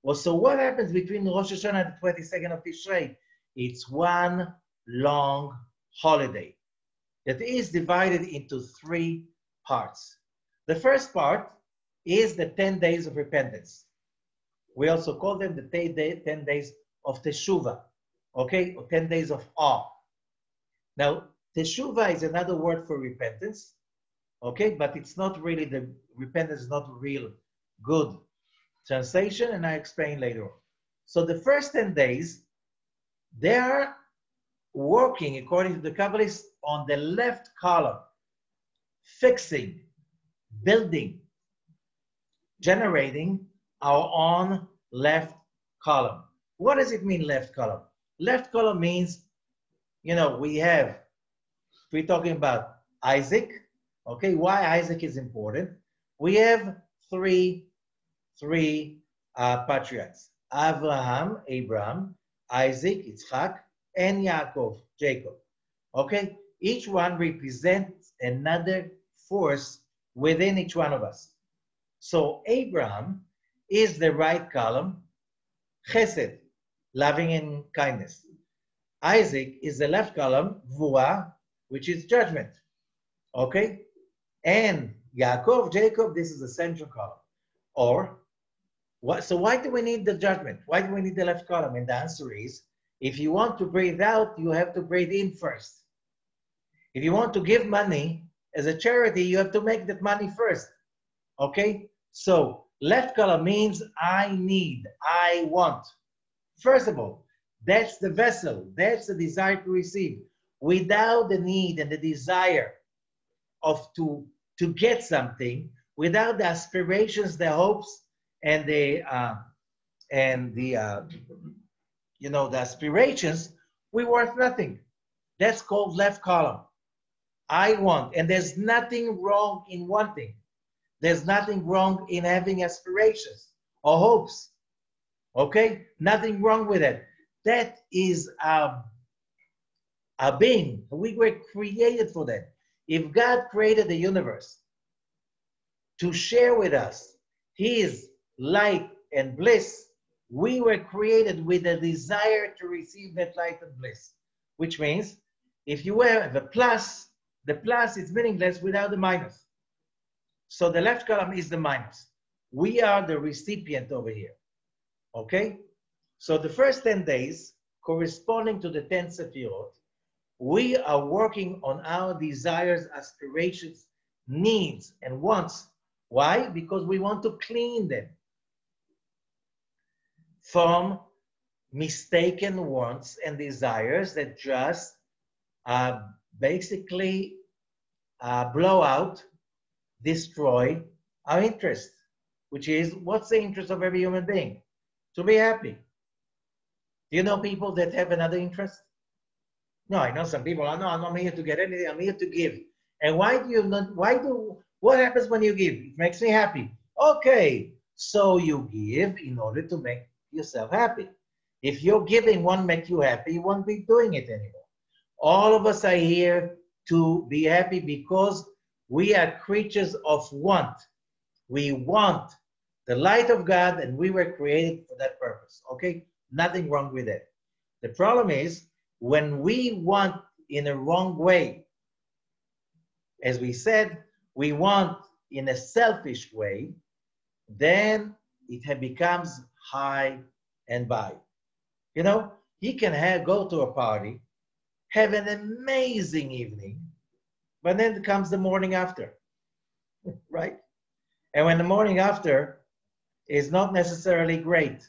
Well, so what happens between Rosh Hashanah and the 22nd of Tishrei? It's one long holiday that is divided into 3 parts. The first part is the 10 days of repentance. We also call them the 10 days of Teshuvah, okay, or 10 days of awe. Now, Teshuvah is another word for repentance, okay, but it's not really, the repentance is not a real good translation, and I explain later on. So the first 10 days, they are working, according to the Kabbalists, on the left column, fixing, building, generating our own left column. What does it mean, left column? Left column means, we're talking about Isaac, okay, why Isaac is important. We have three patriarchs, Abraham, Isaac, Yitzchak, and Yaakov, Jacob, okay? Each one represents another force within each one of us. So Abraham is the right column, chesed, loving and kindness. Isaac is the left column, gvura, which is judgment, okay? And Yaakov, Jacob, this is the central column. So why do we need the judgment? Why do we need the left column? And the answer is, if you want to breathe out, you have to breathe in first. If you want to give money as a charity, you have to make that money first, okay? So left column means I need, I want. First of all, that's the vessel, that's the desire to receive. Without the need and the desire to get something, without the aspirations, the hopes, and the aspirations, we're worth nothing. That's called left column. I want, and there's nothing wrong in wanting. There's nothing wrong in having aspirations or hopes. Okay? Nothing wrong with it. That is our being. We were created for that. If God created the universe to share with us his light and bliss, we were created with a desire to receive that light and bliss, which means if you have a plus, the plus is meaningless without the minus. So the left column is the minus. We are the recipient over here, okay? So the first 10 days, corresponding to the 10 Sefirot, we are working on our desires, aspirations, needs, and wants. Why? Because we want to clean them from mistaken wants and desires that just basically blow out, destroy our interest, which is, what's the interest of every human being? To be happy. Do you know people that have another interest? No, I know some people, oh, no, I'm not here to get anything, I'm here to give. And why do you not, what happens when you give? It makes me happy. Okay, so you give in order to make yourself happy. If your giving won't make you happy, you won't be doing it anymore. All of us are here to be happy because we are creatures of want. We want the light of God, and we were created for that purpose, okay? Nothing wrong with that. The problem is when we want in a wrong way. As we said, we want in a selfish way, then it becomes high and by. You know, he can go to a party, have an amazing evening, but then comes the morning after, right? And when the morning after is not necessarily great,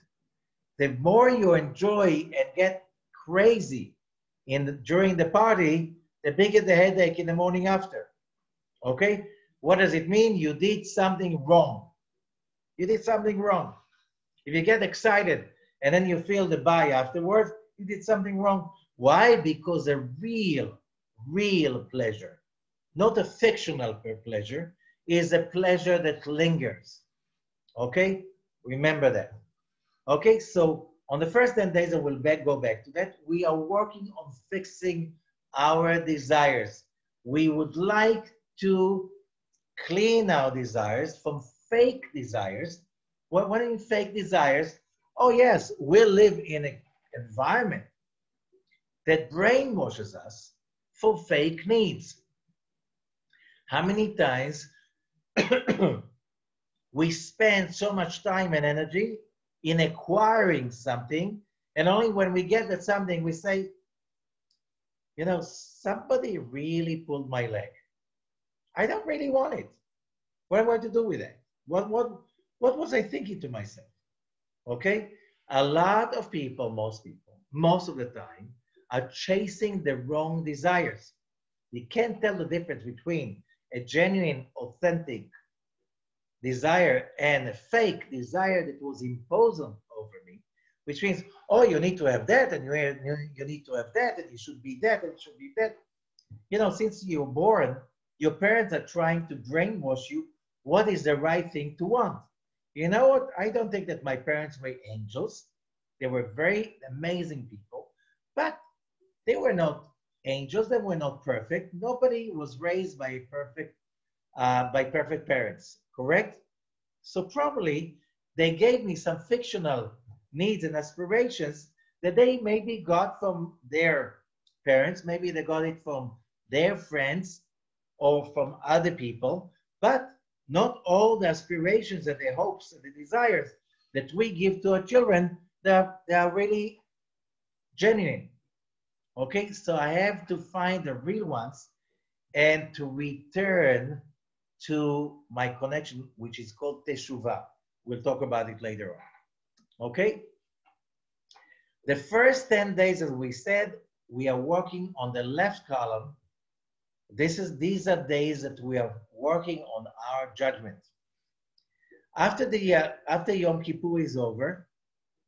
the more you enjoy and get crazy during the party, the bigger the headache in the morning after. Okay? What does it mean? You did something wrong. You did something wrong. If you get excited and then you feel the bye afterwards, you did something wrong. Why? Because a real pleasure, not a fictional pleasure, is a pleasure that lingers. Okay? Remember that. Okay, so on the first 10 days, I will go back to that. We are working on fixing our desires. We would like to clean our desires from fake desires. What do you mean fake desires? Oh yes, we live in an environment that brainwashes us for fake needs. How many times we spend so much time and energy in acquiring something, and only when we get that something, we say, you know, somebody really pulled my leg. I don't really want it. What am I to do with that? What was I thinking to myself? Okay? A lot of people, most of the time, are chasing the wrong desires. You can't tell the difference between a genuine, authentic desire and a fake desire that was imposed over me, which means, oh, you need to have that, and you need to have that, and you should be that, and it should be that. You know, since you're born, your parents are trying to brainwash you what is the right thing to want. You know what? I don't think that my parents were angels. They were very amazing people, but they were not angels. They were not perfect. Nobody was raised by perfect parents, correct? So probably they gave me some fictional needs and aspirations that they maybe got from their parents, maybe they got it from their friends or from other people, but not all the aspirations and the hopes and the desires that we give to our children, they are really genuine. Okay, so I have to find the real ones and to return to my connection, which is called Teshuvah. We'll talk about it later on. Okay? The first 10 days, as we said, we are working on the left column. These are days that we are working on our judgment. After Yom Kippur is over,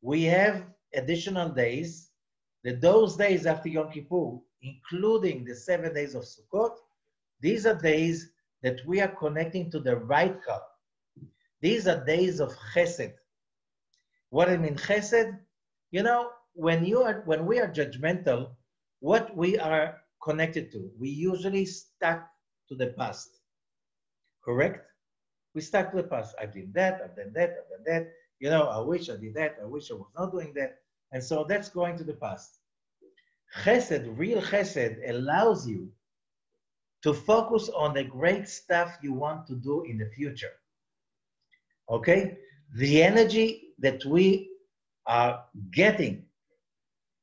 we have additional days. Those days after Yom Kippur, including the 7 days of Sukkot, these are days that we are connecting to the right column. These are days of chesed. What I mean chesed? You know, when we are judgmental, what we are connected to, we usually stuck to the past. Correct? We stuck to the past. I've done that, I've done that, I've done that. You know, I wish I did that, I wish I was not doing that. And so that's going to the past. Chesed, real chesed, allows you to focus on the great stuff you want to do in the future. Okay? The energy that we are getting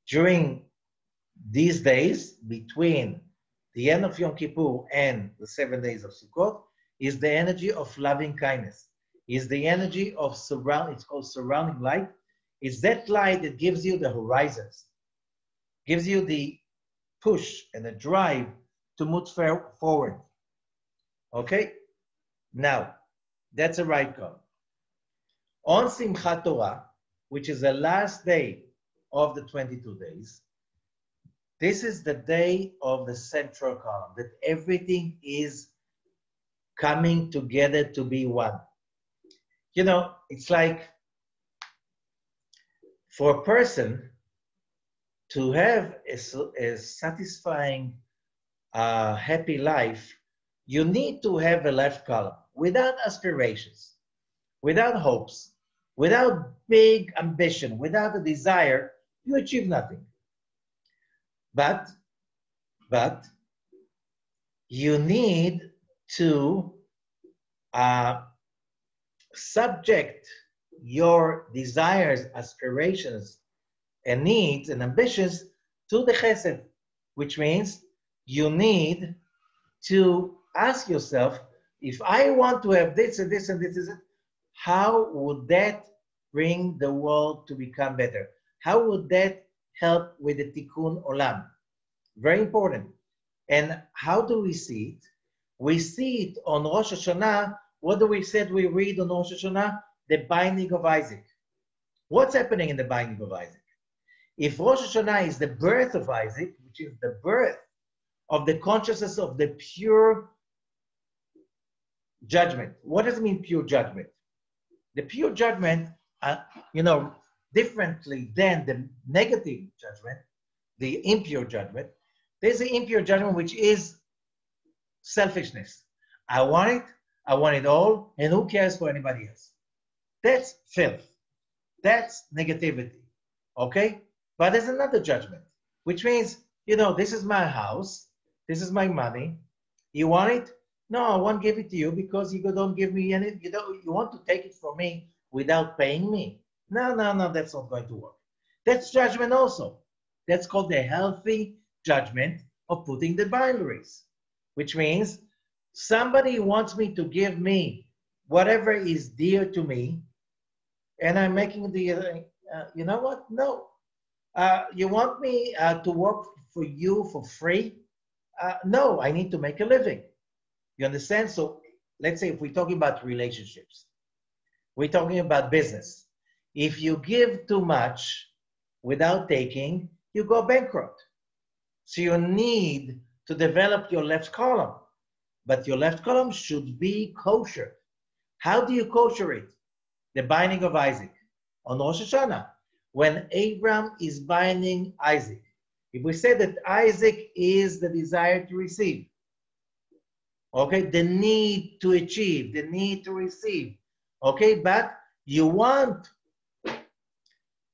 during these days between the end of Yom Kippur and the 7 days of Sukkot is the energy of loving kindness. Is the energy of it's called surrounding light. It's that light that gives you the horizons, gives you the push and the drive to move forward. Okay? Now, that's a right call. On Simchat Torah, which is the last day of the 22 days, this is the day of the central column, that everything is coming together to be one. You know, it's like for a person to have a satisfying, happy life, you need to have a left column without aspirations, without hopes, without big ambition, without a desire, you achieve nothing. But you need to subject your desires, aspirations, and needs and ambitions to the chesed, which means you need to ask yourself, if I want to have this and this and this, how would that bring the world to become better? How would that help with the tikkun olam? Very important. And how do we see it? We see it on Rosh HaShanah. What do we said we read on Rosh HaShanah? The binding of Isaac. What's happening in the binding of Isaac? If Rosh Hashanah is the birth of Isaac, which is the birth of the consciousness of the pure judgment. What does it mean, pure judgment? The pure judgment, differently than the negative judgment, the impure judgment, there's the impure judgment, which is selfishness. I want it all, and who cares for anybody else? That's filth. That's negativity. Okay? But there's another judgment, which means, this is my house, this is my money. You want it? No, I won't give it to you because you don't give me any, you want to take it from me without paying me. No, that's not going to work. That's judgment also. That's called the healthy judgment of putting the boundaries, which means somebody wants me to give me whatever is dear to me, and I'm making the, you know what? No. You want me to work for you for free? No, I need to make a living. You understand? So let's say if we're talking about relationships, we're talking about business. If you give too much without taking, you go bankrupt. So you need to develop your left column, but your left column should be kosher. How do you kosher it? The binding of Isaac on Rosh Hashanah. When Abraham is binding Isaac, if we say that Isaac is the desire to receive, okay, the need to achieve, the need to receive, okay, but you want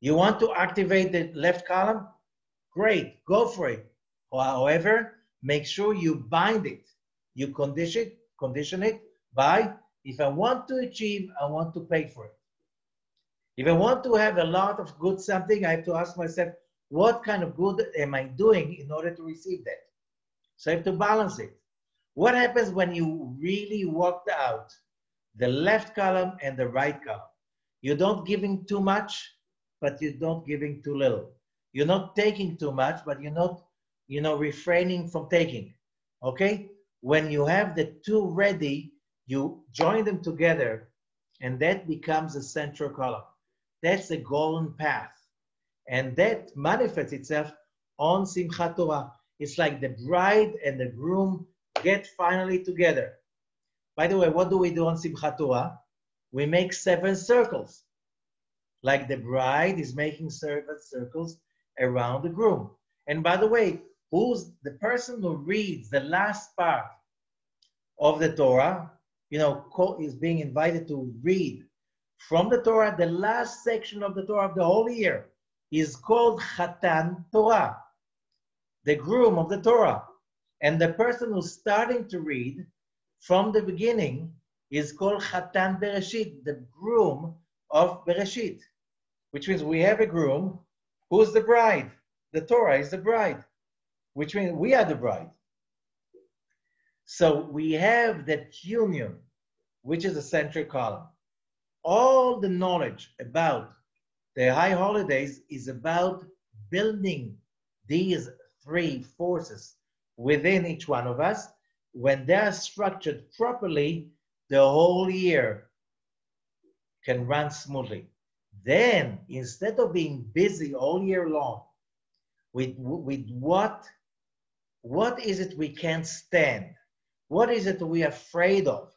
to activate the left column, great, go for it. However, make sure you bind it, you condition it by, if I want to achieve, I want to pay for it. If I want to have a lot of good something, I have to ask myself, what kind of good am I doing in order to receive that? So I have to balance it. What happens when you really worked out the left column and the right column? You're not giving too much, but you're not giving too little. You're not taking too much, but you're not, refraining from taking. Okay? When you have the two ready, you join them together, and that becomes a central column. That's the golden path. And that manifests itself on Simchat Torah. It's like the bride and the groom get finally together. By the way, what do we do on Simchat Torah? We make 7 circles. like the bride is making circles around the groom. And by the way, who's the person who reads the last part of the Torah, is being invited to read from the Torah, the last section of the Torah of the whole year is called Chatan Torah, the groom of the Torah. And the person who's starting to read from the beginning is called Chatan Bereshit, the groom of Bereshit, which means we have a groom who's the bride. The Torah is the bride, which means we are the bride. So we have that union, which is the central column. All the knowledge about the high holidays is about building these three forces within each one of us. When they're structured properly, the whole year can run smoothly. Then, instead of being busy all year long with what is it we can't stand? What is it we're afraid of?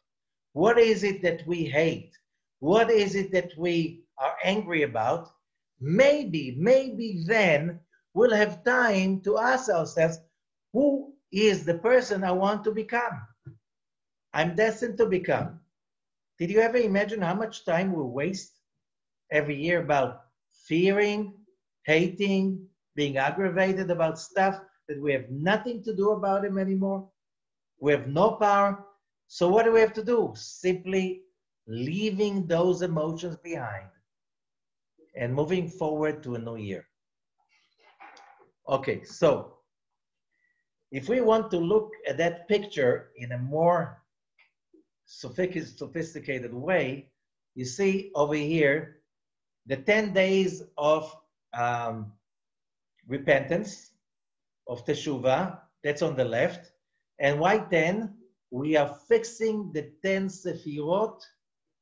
What is it that we hate? What is it that we are angry about? Maybe then we'll have time to ask ourselves, who is the person I want to become? I'm destined to become. Did you ever imagine how much time we waste every year about fearing, hating, being aggravated about stuff that we have nothing to do about them anymore? We have no power. So what do we have to do? Simply leaving those emotions behind and moving forward to a new year. Okay, so if we want to look at that picture in a more sophisticated way, you see over here the 10 days of repentance, of teshuvah, that's on the left. And why 10? We are fixing the 10 sefirot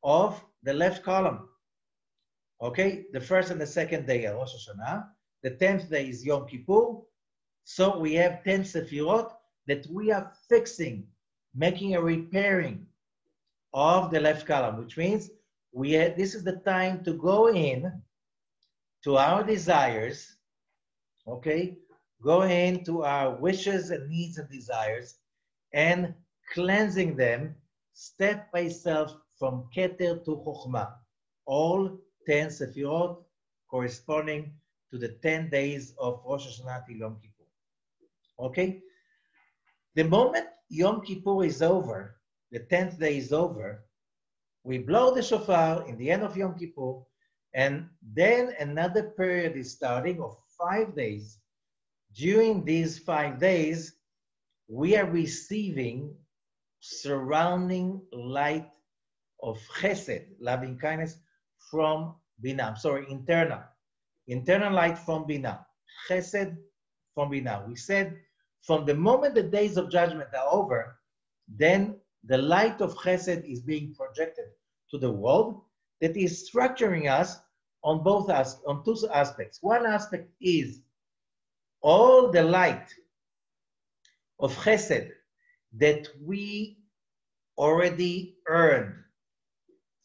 of the left column. Okay, the first and the second day are Rosh HaShanah. The 10th day is Yom Kippur. So we have 10 sefirot that we are fixing, making a repairing of the left column, which means this is the time to go in to our desires, okay? Go into our wishes and needs and desires and cleansing them step by step from Keter to Chokhmah. All 10 sefirot corresponding to the 10 days of Rosh Hashanah till Yom Kippur. Okay? The moment Yom Kippur is over, the 10th day is over, we blow the shofar in the end of Yom Kippur, and then another period is starting of 5 days. During these 5 days, we are receiving surrounding light of chesed, loving kindness, from Binah. Internal light from Binah. Chesed from Binah. We said from the moment the days of judgment are over, then the light of chesed is being projected to the world that is structuring us on two aspects. One aspect is all the light of chesed that we already earned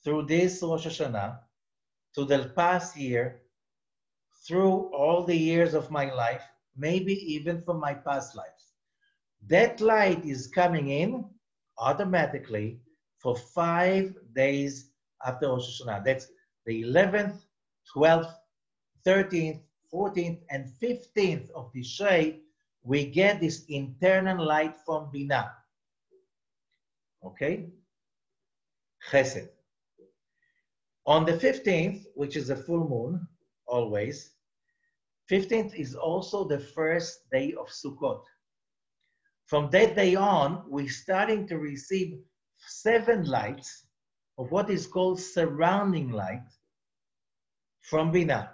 through this Rosh Hashanah, to the past year, through all the years of my life, maybe even from my past lives. That light is coming in automatically for 5 days after Rosh Hashanah. That's the 11th, 12th, 13th, 14th, and 15th of Tishrei. We get this internal light from Binah. Okay? Chesed. On the 15th, which is a full moon, always, 15th is also the first day of Sukkot. From that day on, we're starting to receive 7 lights of what is called surrounding light from Binah.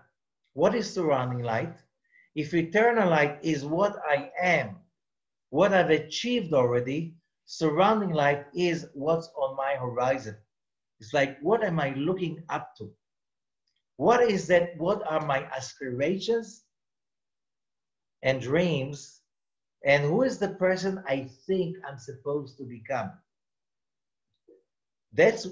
What is surrounding light? If eternal light is what I am, what I've achieved already, surrounding light is what's on my horizon. It's like, what am I looking up to? What is that? What are my aspirations and dreams? And who is the person I think I'm supposed to become? That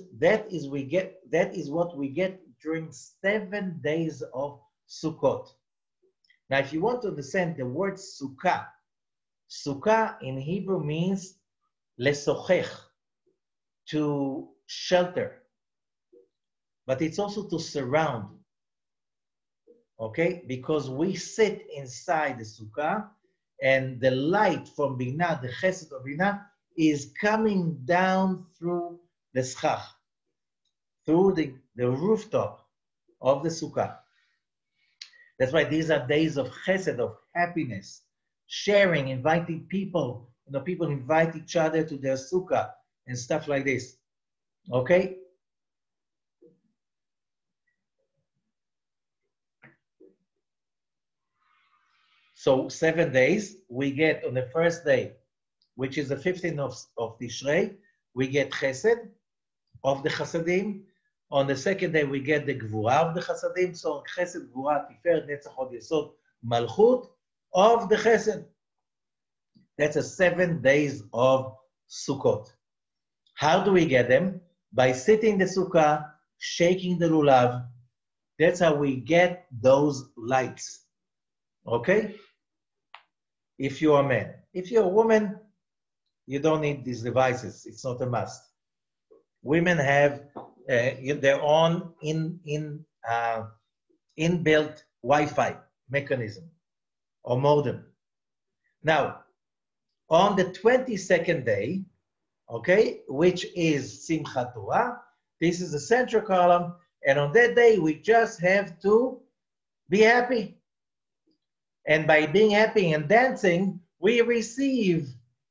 is what we get during 7 days of Sukkot. Now, if you want to understand the word sukkah, sukkah in Hebrew means lesochech, to shelter, but it's also to surround, okay? Because we sit inside the sukkah, and the light from Binah, the chesed of Binah, is coming down through the schach, through the rooftop of the sukkah. That's why these are days of chesed, of happiness, sharing, inviting people. You know, people invite each other to their sukkah and stuff like this. Okay? So 7 days, we get on the first day, which is the 15th of Tishrei, we get chesed of the chasadim. On the second day, we get the gvura of the chasadim. So chesed, gvura, tiferet, netzach, hod, yesod, malchut of the chesed. That's a 7 days of Sukkot. How do we get them? By sitting the sukkah, shaking the lulav. That's how we get those lights. Okay? If you're a man. If you're a woman, you don't need these devices. It's not a must. Women have their own inbuilt Wi-Fi mechanism or modem. Now, on the 22nd day, okay, which is Simchat Torah, this is the central column, and on that day, we just have to be happy. And by being happy and dancing, we receive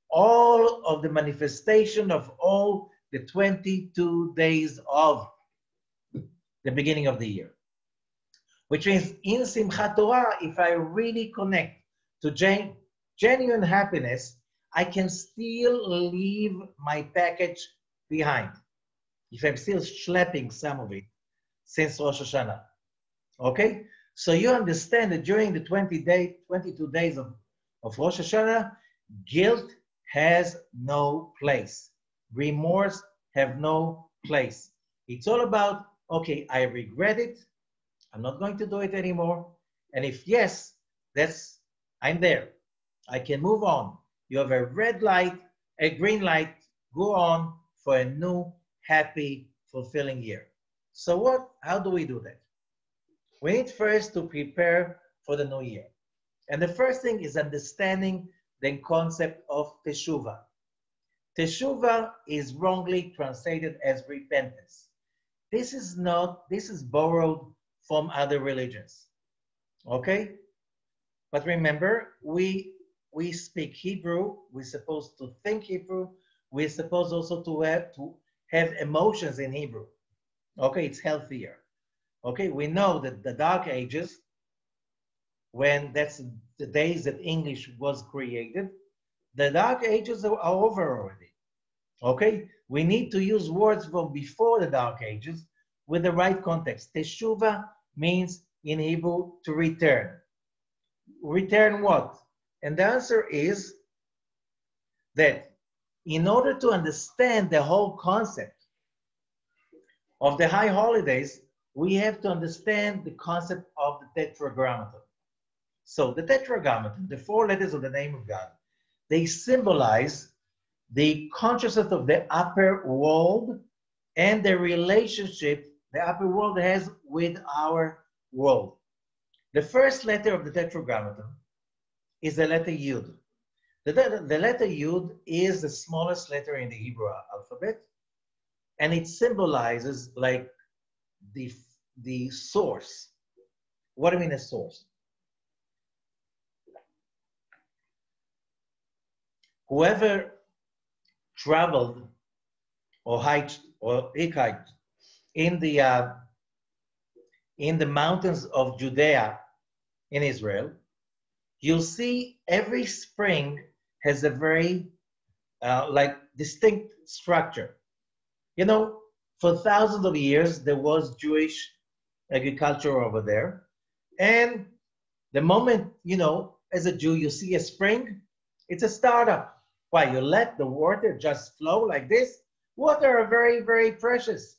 all of the manifestation of all the 22 days of the beginning of the year. Which means in Simchat Torah, if I really connect to genuine happiness, I can still leave my package behind. If I'm still schlepping some of it since Rosh HaShanah. Okay? So you understand that during the 22 days of Rosh Hashanah, guilt has no place. Remorse have no place. It's all about, okay, I regret it. I'm not going to do it anymore. And if yes, I'm there. I can move on. You have a red light, a green light, go on for a new, happy, fulfilling year. So how do we do that? We need first to prepare for the new year. And the first thing is understanding the concept of teshuvah. Teshuvah is wrongly translated as repentance. This is borrowed from other religions. Okay? But remember, we speak Hebrew, we're supposed to think Hebrew, we're supposed also to have emotions in Hebrew. Okay, it's healthier. Okay, we know that the Dark Ages, when that's the days that English was created, the Dark Ages are over already. Okay, we need to use words from before the Dark Ages with the right context. Teshuvah means in Hebrew to return. Return what? And the answer is that in order to understand the whole concept of the high holidays, we have to understand the concept of the tetragrammaton. So the tetragrammaton, the 4 letters of the name of God, they symbolize the consciousness of the upper world and the relationship the upper world has with our world. The first letter of the tetragrammaton is the letter Yud. The letter Yud is the smallest letter in the Hebrew alphabet, and it symbolizes like the source. What do I mean a source? Whoever traveled or hiked in the mountains of Judea in Israel, you'll see every spring has a very distinct structure. You know, for thousands of years, there was Jewish agriculture over there. And the moment, as a Jew, you see a spring, it's a startup. Why? You let the water just flow like this? Water are very, very precious.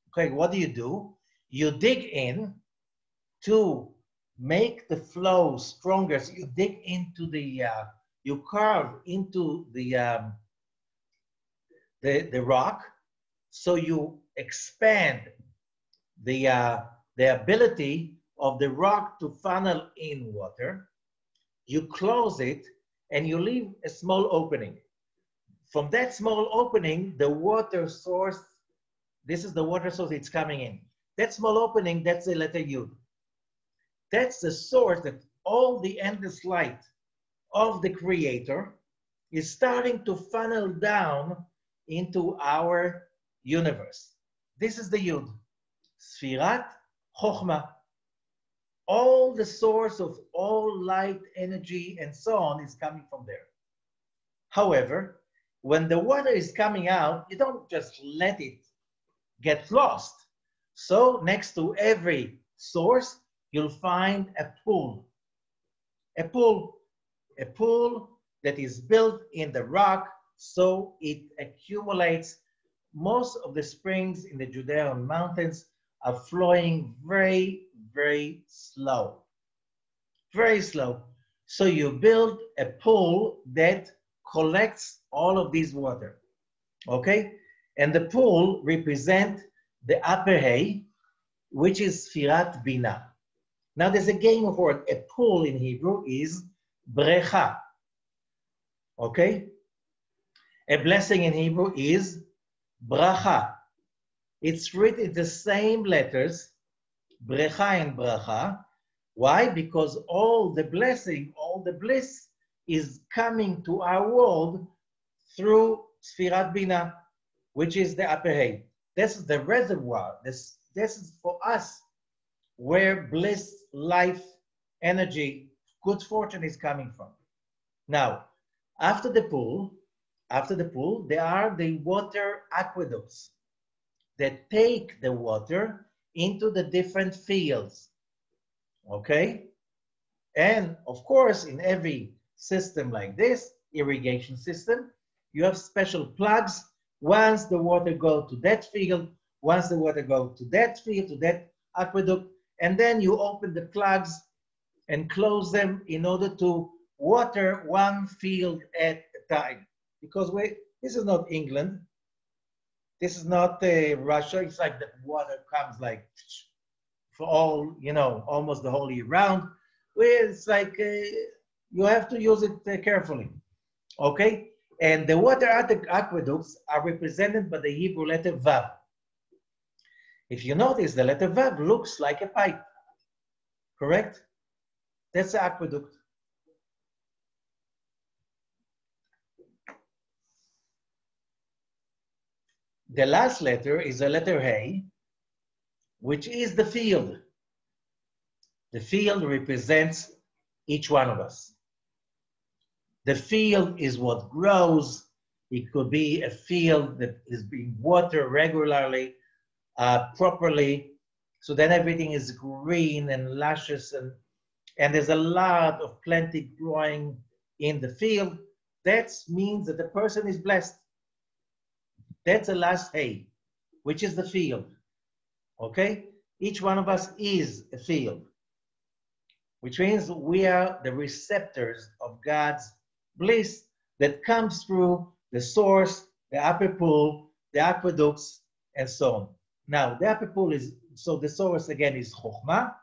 Okay, what do? You dig in to make the flow stronger. So you dig into you carve into the rock, so you expand the ability of the rock to funnel in water. You close it and you leave a small opening. From that small opening, the water source, this is the water source, it's coming in. That small opening, that's the letter Yud. That's the source that all the endless light of the Creator is starting to funnel down into our universe. This is the Yud. Sfirat Chochmah. All the source of all light, energy, and so on is coming from there. However, when the water is coming out, you don't just let it get lost. So next to every source, you'll find a pool. A pool that is built in the rock, so it accumulates. Most of the springs in the Judean mountains are flowing very, very slow. Very slow. So you build a pool that collects all of this water. Okay? And the pool represents the upper hay, which is Sfirat Bina. Now there's a game of words. A pool in Hebrew is brecha. Okay? A blessing in Hebrew is bracha. It's written in the same letters, brecha and bracha. Why? Because all the blessing, all the bliss is coming to our world through Sfirat Bina, which is the upper hay. This is the reservoir. This is for us where bliss, life, energy, good fortune is coming from. Now, after the pool, there are the water aqueducts that take the water into the different fields. Okay? And of course, in every system like this, irrigation system, you have special plugs. Once the water goes to that field, once the water goes to that field, to that aqueduct, and then you open the plugs and close them in order to water one field at a time. Because this is not England. This is not Russia. It's like the water comes like for all, almost the whole year round. It's like you have to use it carefully. Okay? And the water aqueducts are represented by the Hebrew letter Vav. If you notice, the letter Vav looks like a pipe. Correct? That's the aqueduct. The last letter is the letter Hey, which is the field. The field represents each one of us. The field is what grows. It could be a field that is being watered regularly, properly, so then everything is green and luscious, and there's a lot of plenty growing in the field. That means that the person is blessed. That's the last hay, which is the field. Okay? Each one of us is a field, which means we are the receptors of God's bliss that comes through the source, the upper pool, the aqueducts, and so on. Now, the upper pool is, so the source again is Chokhmah,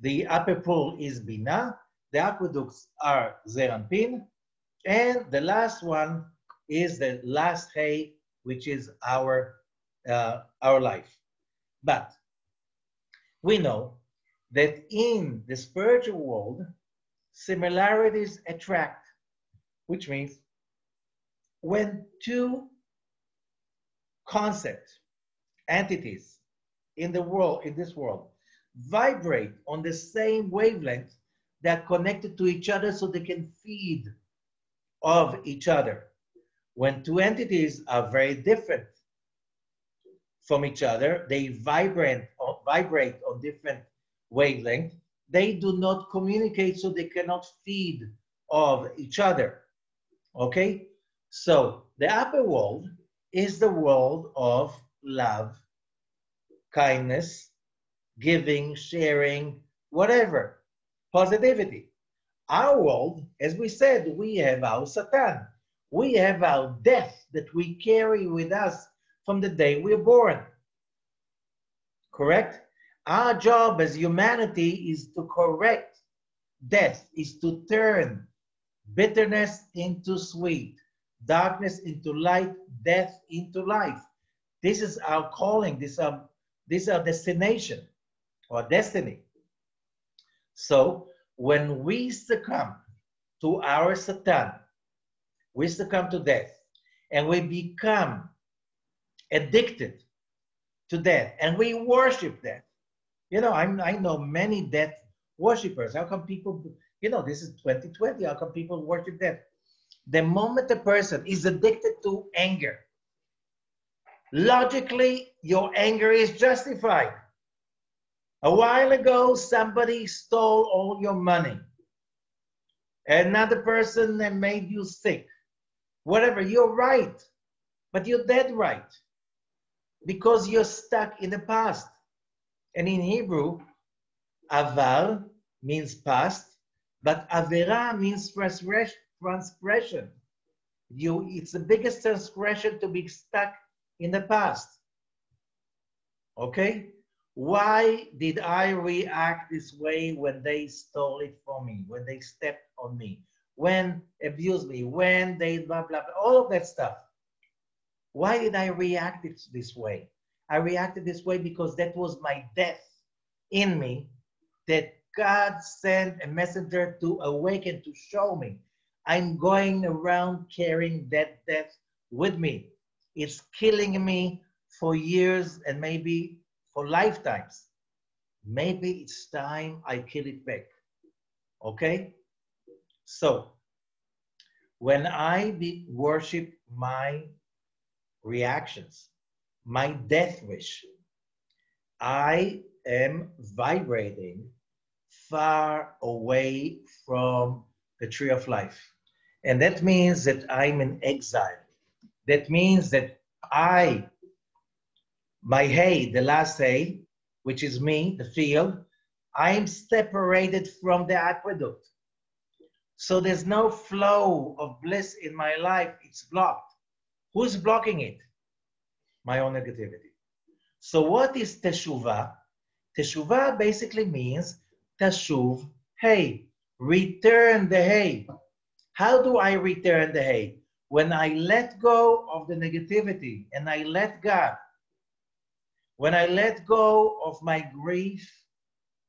the upper pool is Bina, the aqueducts are Zeranpin, and the last one is the last hay, which is our life. But we know that in the spiritual world, similarities attract, which means when two concepts, entities in this world, vibrate on the same wavelength, they're connected to each other so they can feed of each other. When two entities are very different from each other, they vibrate on different wavelengths, they do not communicate, so they cannot feed of each other. Okay? So the upper world is the world of love, kindness, giving, sharing, whatever, positivity. Our world, as we said, we have our Satan. We have our death that we carry with us from the day we're born. Correct? Our job as humanity is to correct death, is to turn bitterness into sweet, darkness into light, death into life. This is our calling. This is our destination or destiny. So when we succumb to our Satan, we succumb to death, and we become addicted to death, and we worship death. You know, I know many death worshippers. How come people, you know, this is 2020, how come people worship death? The moment a person is addicted to anger, logically, your anger is justified. A while ago, somebody stole all your money. Another person made you sick. Whatever, you're right, but you're dead right, because you're stuck in the past. And in Hebrew, avar means past, but avera means transgression. It's the biggest transgression to be stuck in the past. Okay? Why did I react this way when they stole it from me, when they stepped on me, when abused me, when they blah, blah, blah, all of that stuff? Why did I react this way? I reacted this way because that was my death in me, that God sent a messenger to awaken, to show me. I'm going around carrying that death with me. It's killing me for years and maybe for lifetimes. Maybe it's time I kill it back. Okay? So, when I worship my reactions, my death wish, I am vibrating far away from the tree of life. And that means that I'm in exile. That means that my hay, the last hay, which is me, the field, I'm separated from the aqueduct. So there's no flow of bliss in my life. It's blocked. Who's blocking it? My own negativity. So what is teshuvah? Teshuvah basically means tashuv hay, return the hay. How do I return the hay? When I let go of the negativity and I let God, when I let go of my grief,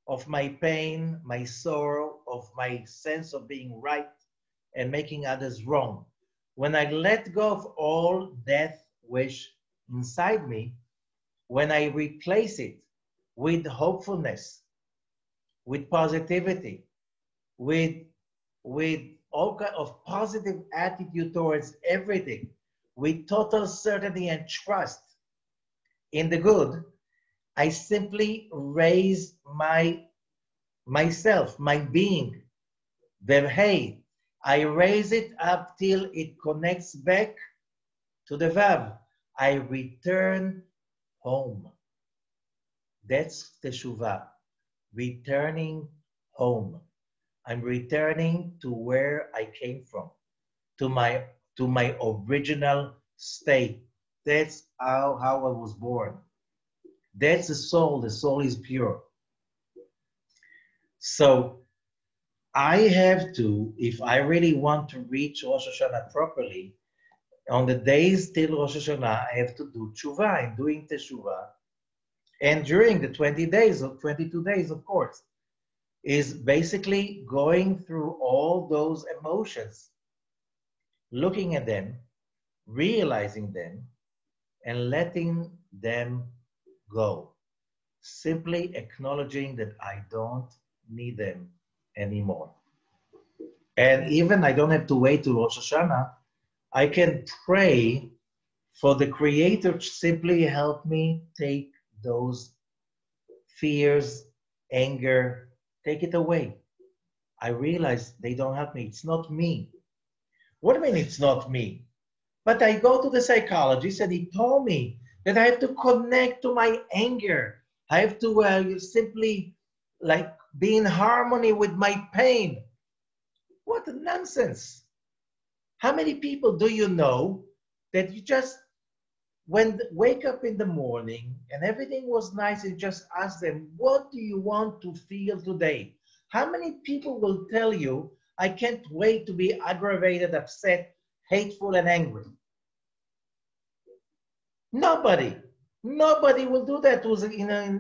of my pain, my sorrow, of my sense of being right and making others wrong, when I let go of all death wish inside me, when I replace it with hopefulness, with positivity, with all kind of positive attitude towards everything, with total certainty and trust in the good, I simply raise myself, my being, the hay. I raise it up till it connects back to the Vav. I return home. That's teshuvah, returning home. I'm returning to where I came from, to my original state. That's how I was born. That's the soul. The soul is pure. So I have to, if I really want to reach Rosh Hashanah properly, on the days till Rosh Hashanah, I have to do tshuva. I'm doing teshuvah. And during the 20 days, or 22 days, of course, is basically going through all those emotions, looking at them, realizing them, and letting them go. Simply acknowledging that I don't need them anymore. And even I don't have to wait to Rosh Hashanah. I can pray for the Creator to simply help me take those fears, anger, take it away. I realize they don't help me. It's not me. What do you mean it's not me? But I go to the psychologist and he told me that I have to connect to my anger. I have to simply like be in harmony with my pain. What a nonsense. How many people do you know that you just wake up in the morning and everything was nice and just ask them, what do you want to feel today? How many people will tell you, I can't wait to be aggravated, upset, hateful, and angry? Nobody. Nobody will do that who's in a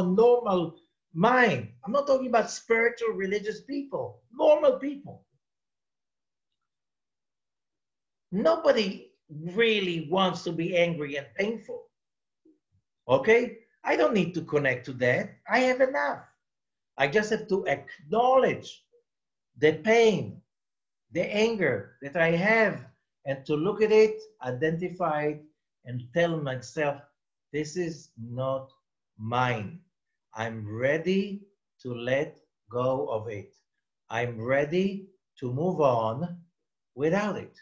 normal mind. I'm not talking about spiritual, religious people, normal people. Nobody really wants to be angry and painful. Okay? I don't need to connect to that. I have enough. I just have to acknowledge the pain, the anger that I have, and to look at it, identify it, and tell myself, this is not mine. I'm ready to let go of it. I'm ready to move on without it.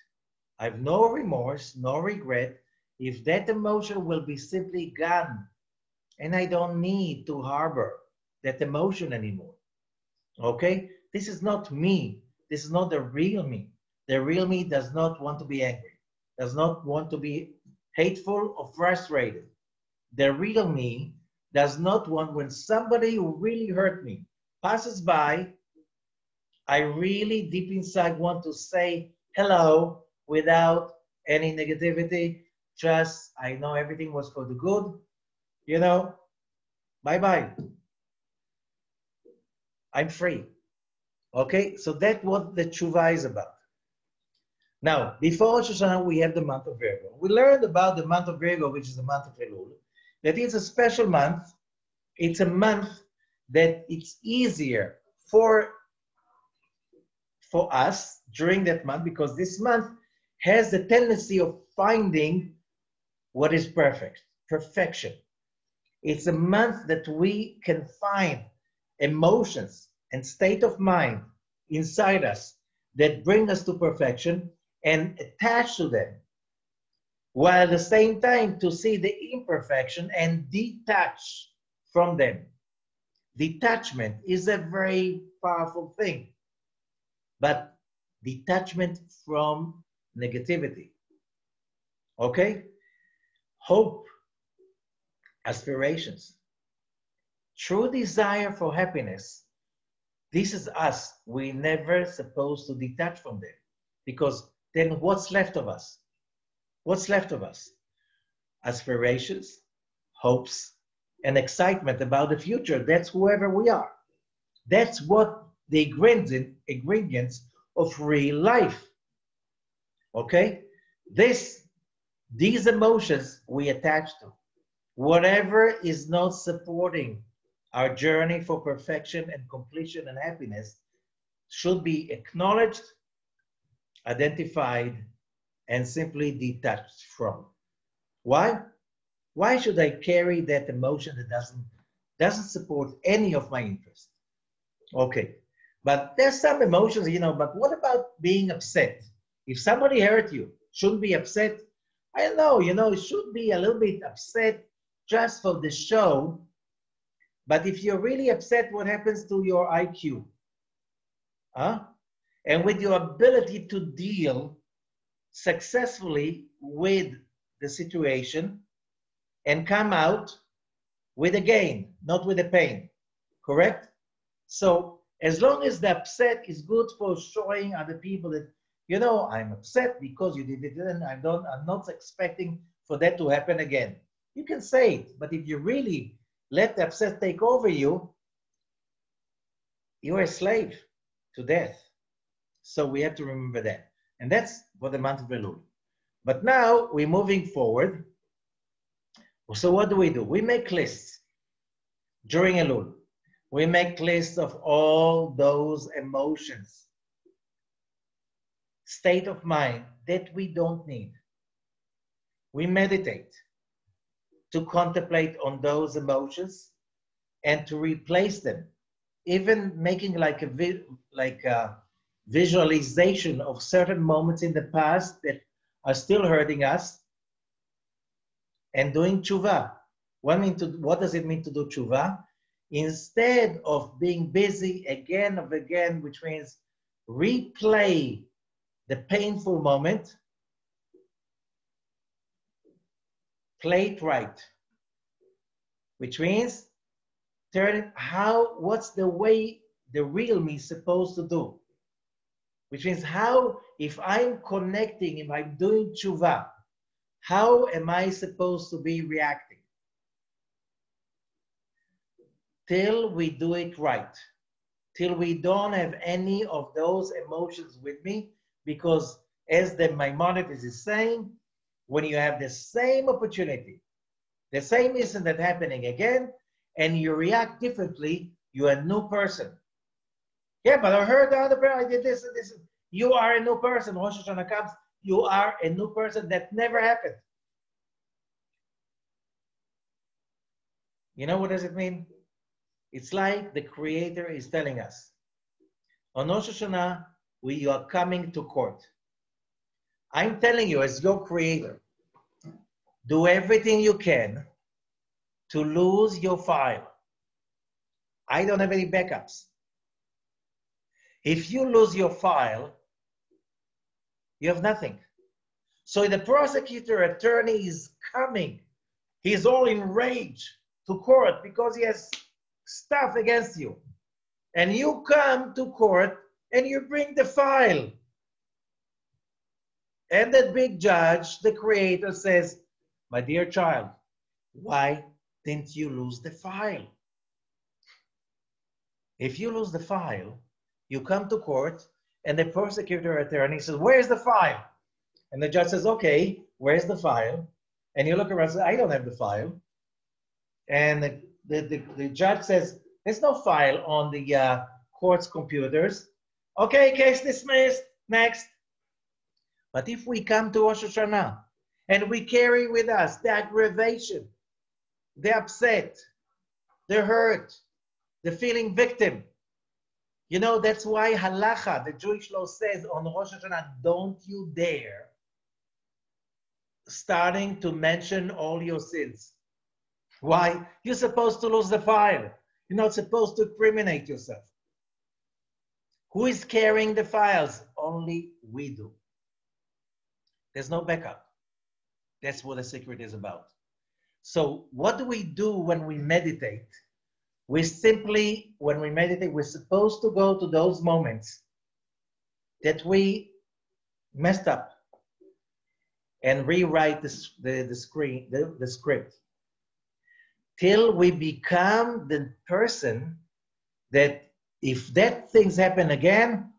I have no remorse, no regret. If that emotion will be simply gone, and I don't need to harbor that emotion anymore. Okay? This is not me. This is not the real me. The real me does not want to be angry, does not want to be hateful or frustrated. The real me does not want, when somebody who really hurt me passes by, I really deep inside want to say hello without any negativity. Just, I know everything was for the good, bye-bye. I'm free. Okay, so that's what the tshuva is about. Now, before HaShanah, we have the month of Virgo. We learned about the month of Virgo, which is the month of Elul, that it's a special month. It's a month that it's easier for us during that month, because this month has the tendency of finding what is perfection. It's a month that we can find emotions and state of mind inside us that bring us to perfection and attach to them, while at the same time to see the imperfection and detach from them. Detachment is a very powerful thing, but detachment from negativity. Okay? Hope, aspirations, true desire for happiness. This is us. We're never supposed to detach from them, because then what's left of us? What's left of us? Aspirations, hopes, and excitement about the future. That's whoever we are. That's what the ingredients of real life. Okay? These emotions we attach to. Whatever is not supporting our journey for perfection and completion and happiness should be acknowledged, identified, and simply detached from. Why? Why should I carry that emotion that doesn't support any of my interests? Okay, but there's some emotions, but what about being upset? If somebody hurt you, shouldn't be upset? I don't know, it should be a little bit upset just for the show. But if you're really upset, what happens to your IQ? Huh? And with your ability to deal successfully with the situation and come out with a gain, not with a pain. Correct? So as long as the upset is good for showing other people that, I'm upset because you did it, and I'm not expecting for that to happen again. You can say it, but if you really let the upset take over you, you're a slave to death. So we have to remember that. And that's for the month of Elul. But now we're moving forward. So what do? We make lists during Elul. We make lists of all those emotions, state of mind that we don't need. We meditate to contemplate on those emotions and to replace them, even making like a visualization of certain moments in the past that are still hurting us, and doing tshuva, What does it mean to do tshuva? Instead of being busy again and again, which means replay the painful moment, play it right, which means what's the way the real me is supposed to do? Which means how, if I'm connecting, if I'm doing tshuva, how am I supposed to be reacting? Till we do it right, till we don't have any of those emotions with me, because as the Maimonides is saying, when you have the same opportunity, the same incident happening again, and you react differently, you're a new person. Yeah, but I heard the other person, I did this and this. You are a new person. Rosh Hashanah comes, you are a new person that never happened. You know what does it mean? It's like the Creator is telling us, on Rosh Hashanah, we are coming to court. I'm telling you, as your Creator, do everything you can to lose your file. I don't have any backups. If you lose your file, you have nothing. So the prosecutor attorney is coming. He's all enraged to court because he has stuff against you. And you come to court and you bring the file. And that big judge, the Creator, says, my dear child, why didn't you lose the file? If you lose the file, you come to court and the prosecutor attorney says, where's the file? And the judge says, okay, where's the file? And you look around and say, I don't have the file. And the judge says, there's no file on the court's computers. Okay, case dismissed, next. But if we come to Rosh Hashanah and we carry with us the aggravation, the upset, the hurt, the feeling victim, you know, that's why halacha, the Jewish law says on Rosh Hashanah, don't you dare starting to mention all your sins. Why? You're supposed to lose the file. You're not supposed to incriminate yourself. Who is carrying the files? Only we do. There's no backup. That's what the secret is about. So what do we do when we meditate? We simply, when we meditate, we're supposed to go to those moments that we messed up and rewrite the script till we become the person that if that things happen again,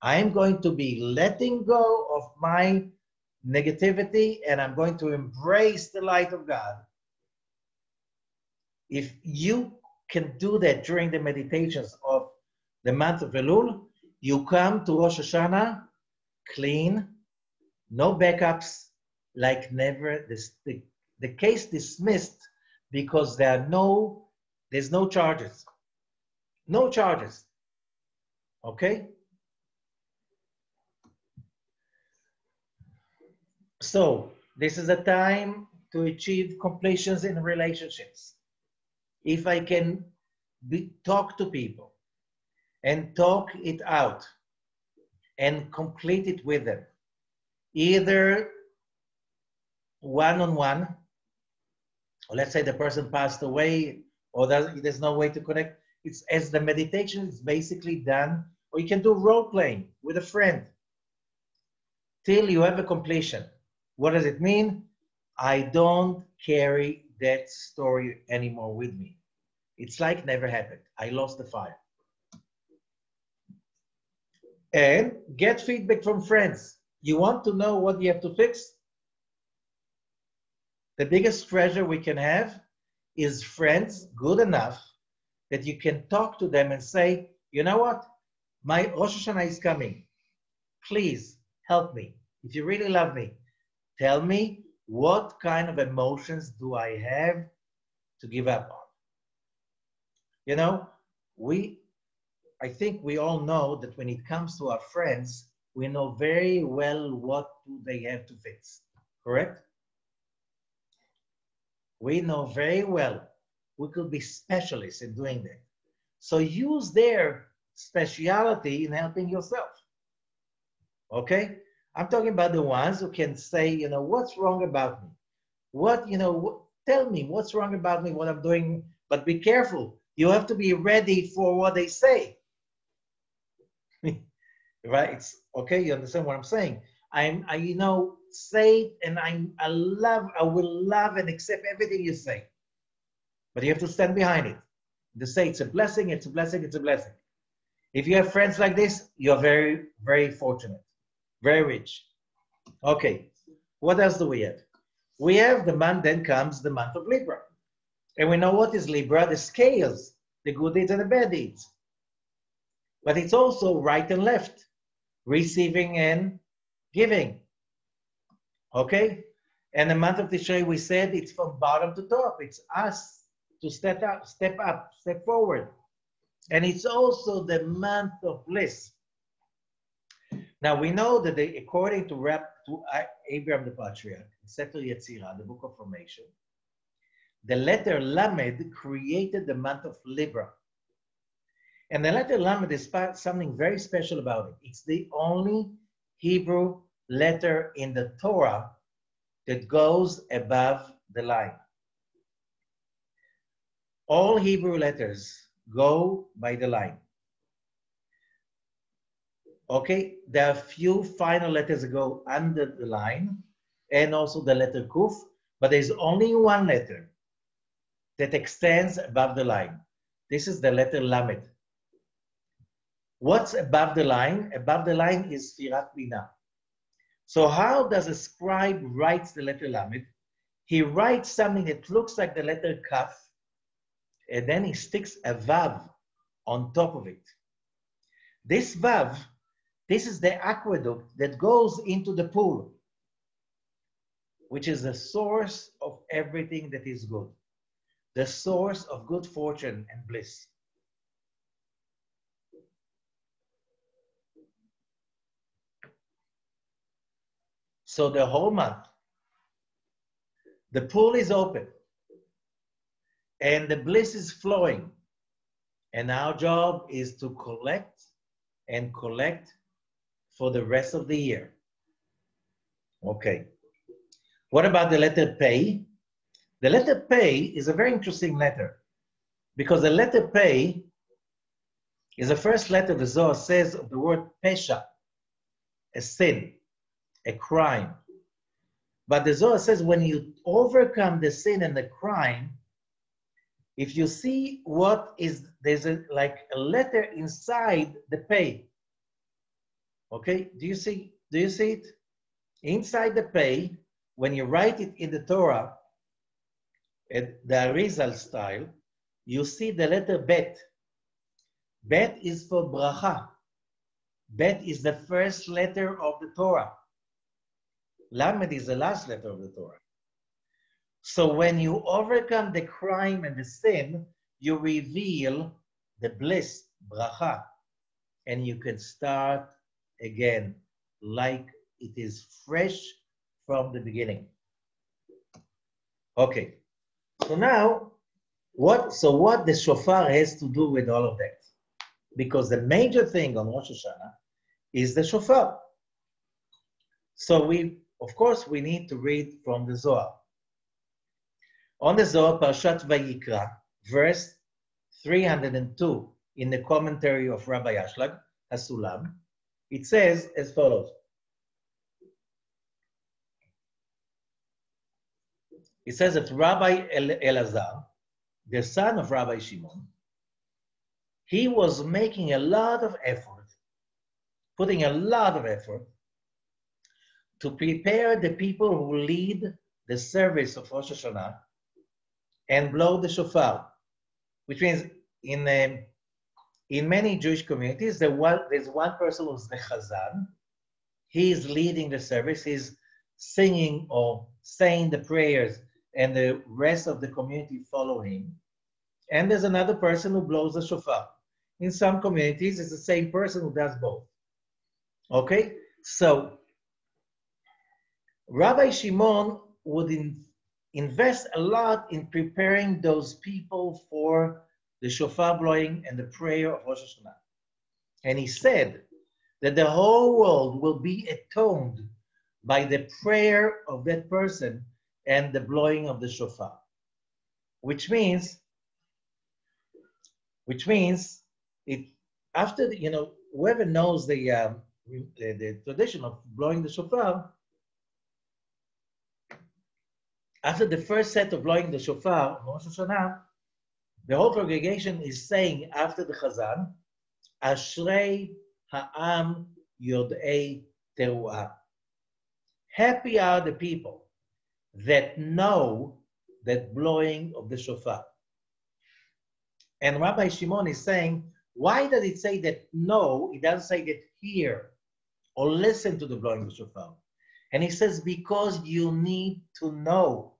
I'm going to be letting go of my negativity and I'm going to embrace the light of God. If you can do that during the meditations of the month of Elul, you come to Rosh Hashanah clean, no backups, like never, the case dismissed because there's no charges. No charges. Okay? So, this is a time to achieve completions in relationships. If I can talk to people and talk it out and complete it with them, either one-on-one, or let's say the person passed away, or there's no way to connect. It's as the meditation is basically done, or you can do role-playing with a friend till you have a completion. What does it mean? I don't carry that story anymore with me. It's like never happened. I lost the file. And get feedback from friends. You want to know what you have to fix? The biggest treasure we can have is friends good enough that you can talk to them and say, you know what? My Rosh Hashanah is coming. Please help me. If you really love me, tell me what kind of emotions do I have to give up on? You know, I think we all know that when it comes to our friends, we know very well what do they have to fix, correct? We know very well we could be specialists in doing that. So use their speciality in helping yourself. Okay? I'm talking about the ones who can say, you know, what's wrong about me? What, you know, tell me what's wrong about me, what I'm doing, but be careful. You have to be ready for what they say. Right? It's, okay, you understand what I'm saying? I you know, say it, and I will love and accept everything you say. But you have to stand behind it. To say it's a blessing, it's a blessing, it's a blessing. If you have friends like this, you're very, very fortunate, very rich. Okay, what else do we have? We have the month, then comes the month of Libra. And we know what is Libra, the scales, the good deeds and the bad deeds. But it's also right and left, receiving and giving. Okay? And the month of Tishrei, we said it's from bottom to top. It's us to step up, step forward. And it's also the month of bliss. Now we know that according to Abraham the Patriarch, Sefer Yetzirah, the book of Formation, the letter Lamed created the month of Libra. And the letter Lamed is something very special about it. It's the only Hebrew letter in the Torah that goes above the line. All Hebrew letters go by the line. Okay, there are a few final letters that go under the line, and also the letter Kuf, but there's only one letter that extends above the line. This is the letter Lamed. What's above the line? Above the line is Sfirat Binah. So how does a scribe write the letter Lamed? He writes something that looks like the letter Kaf, and then he sticks a Vav on top of it. This Vav, this is the aqueduct that goes into the pool, which is the source of everything that is good, the source of good fortune and bliss. So the whole month, the pool is open and the bliss is flowing. And our job is to collect and collect for the rest of the year. Okay. What about the letter Pei? The letter Pei is a very interesting letter because the letter Pei is the first letter the Zohar says of the word Pesha, a sin, a crime. But the Zohar says when you overcome the sin and the crime, if you see what is, there's like a letter inside the Pei. Okay, do you see it? Inside the Pei, when you write it in the Torah, at the Arizal style, you see the letter Bet. Bet is for bracha. Bet is the first letter of the Torah. Lamed is the last letter of the Torah. So when you overcome the crime and the sin, you reveal the bliss, bracha, and you can start again like it is fresh from the beginning. Okay, so now, what the shofar has to do with all of that? Because the major thing on Rosh Hashanah is the shofar. So of course, we need to read from the Zohar. On the Zohar, Parshat Vayikra, verse 302, in the commentary of Rabbi Ashlag, HaSulam, it says as follows. It says that Rabbi Elazar, the son of Rabbi Shimon, he was making a lot of effort, putting a lot of effort to prepare the people who lead the service of Rosh Hashanah and blow the shofar, which means in many Jewish communities, there's one person who's the chazan. He is leading the service. He's singing or saying the prayers, and the rest of the community follow him. And there's another person who blows the shofar. In some communities, it's the same person who does both. Okay? So Rabbi Shimon would invest a lot in preparing those people for the shofar blowing and the prayer of Rosh Hashanah. And he said that the whole world will be atoned by the prayer of that person and the blowing of the shofar, which means it after the, whoever knows the tradition of blowing the shofar, after the first set of blowing the shofar, Rosh Hashanah, the whole congregation is saying after the Chazan, Ashrei ha'am yodei teruah. Happy are the people that know that blowing of the shofar. And Rabbi Shimon is saying, why does it say that no? It doesn't say that hear or listen to the blowing of the shofar. And he says, because you need to know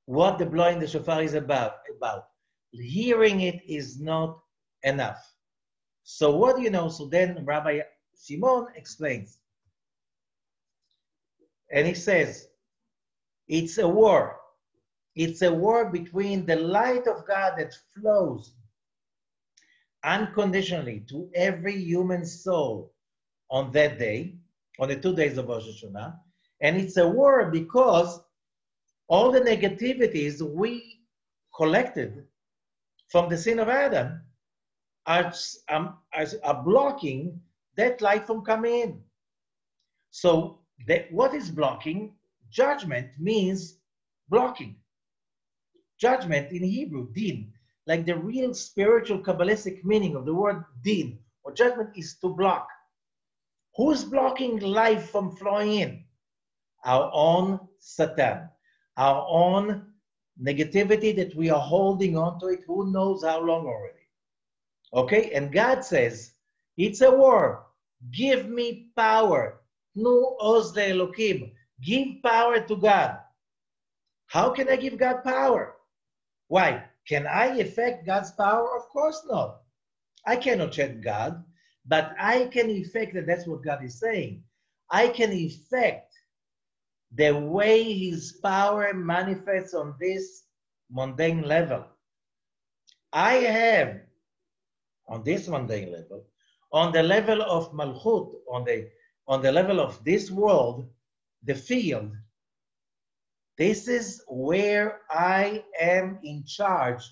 what the blowing of the shofar is about. Hearing it is not enough. So what do you know? So then Rabbi Shimon explains. And he says, it's a war. It's a war between the light of God that flows unconditionally to every human soul on that day, on the 2 days of Rosh Hashanah. And it's a war because all the negativities we collected from the sin of Adam are blocking that light from coming in. So what is blocking? Judgment means blocking. Judgment in Hebrew, din, like the real spiritual Kabbalistic meaning of the word din, or judgment, is to block. Who's blocking life from flowing in? Our own Satan, our own negativity that we are holding on to it, who knows how long already. Okay, and God says, it's a war. Give me power. Nu oz le'elokim. Give power to God. How can I give God power? Why? Can I affect God's power? Of course not. I cannot change God, but I can affect, and that's what God is saying. I can affect the way his power manifests on this mundane level. I have, on this mundane level, on the level of Malchut, on the level of this world, the field, this is where I am in charge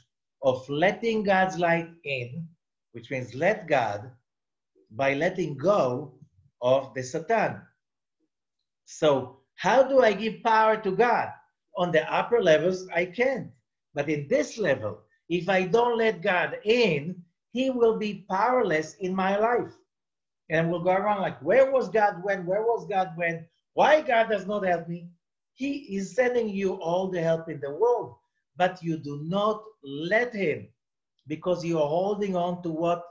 of letting God's light in, which means let God, by letting go of the Satan. So how do I give power to God? On the upper levels, I can't. But in this level, if I don't let God in, he will be powerless in my life. And we'll go around like, where was God when? Where was God when? Why God does not help me? He is sending you all the help in the world, but you do not let him because you are holding on to what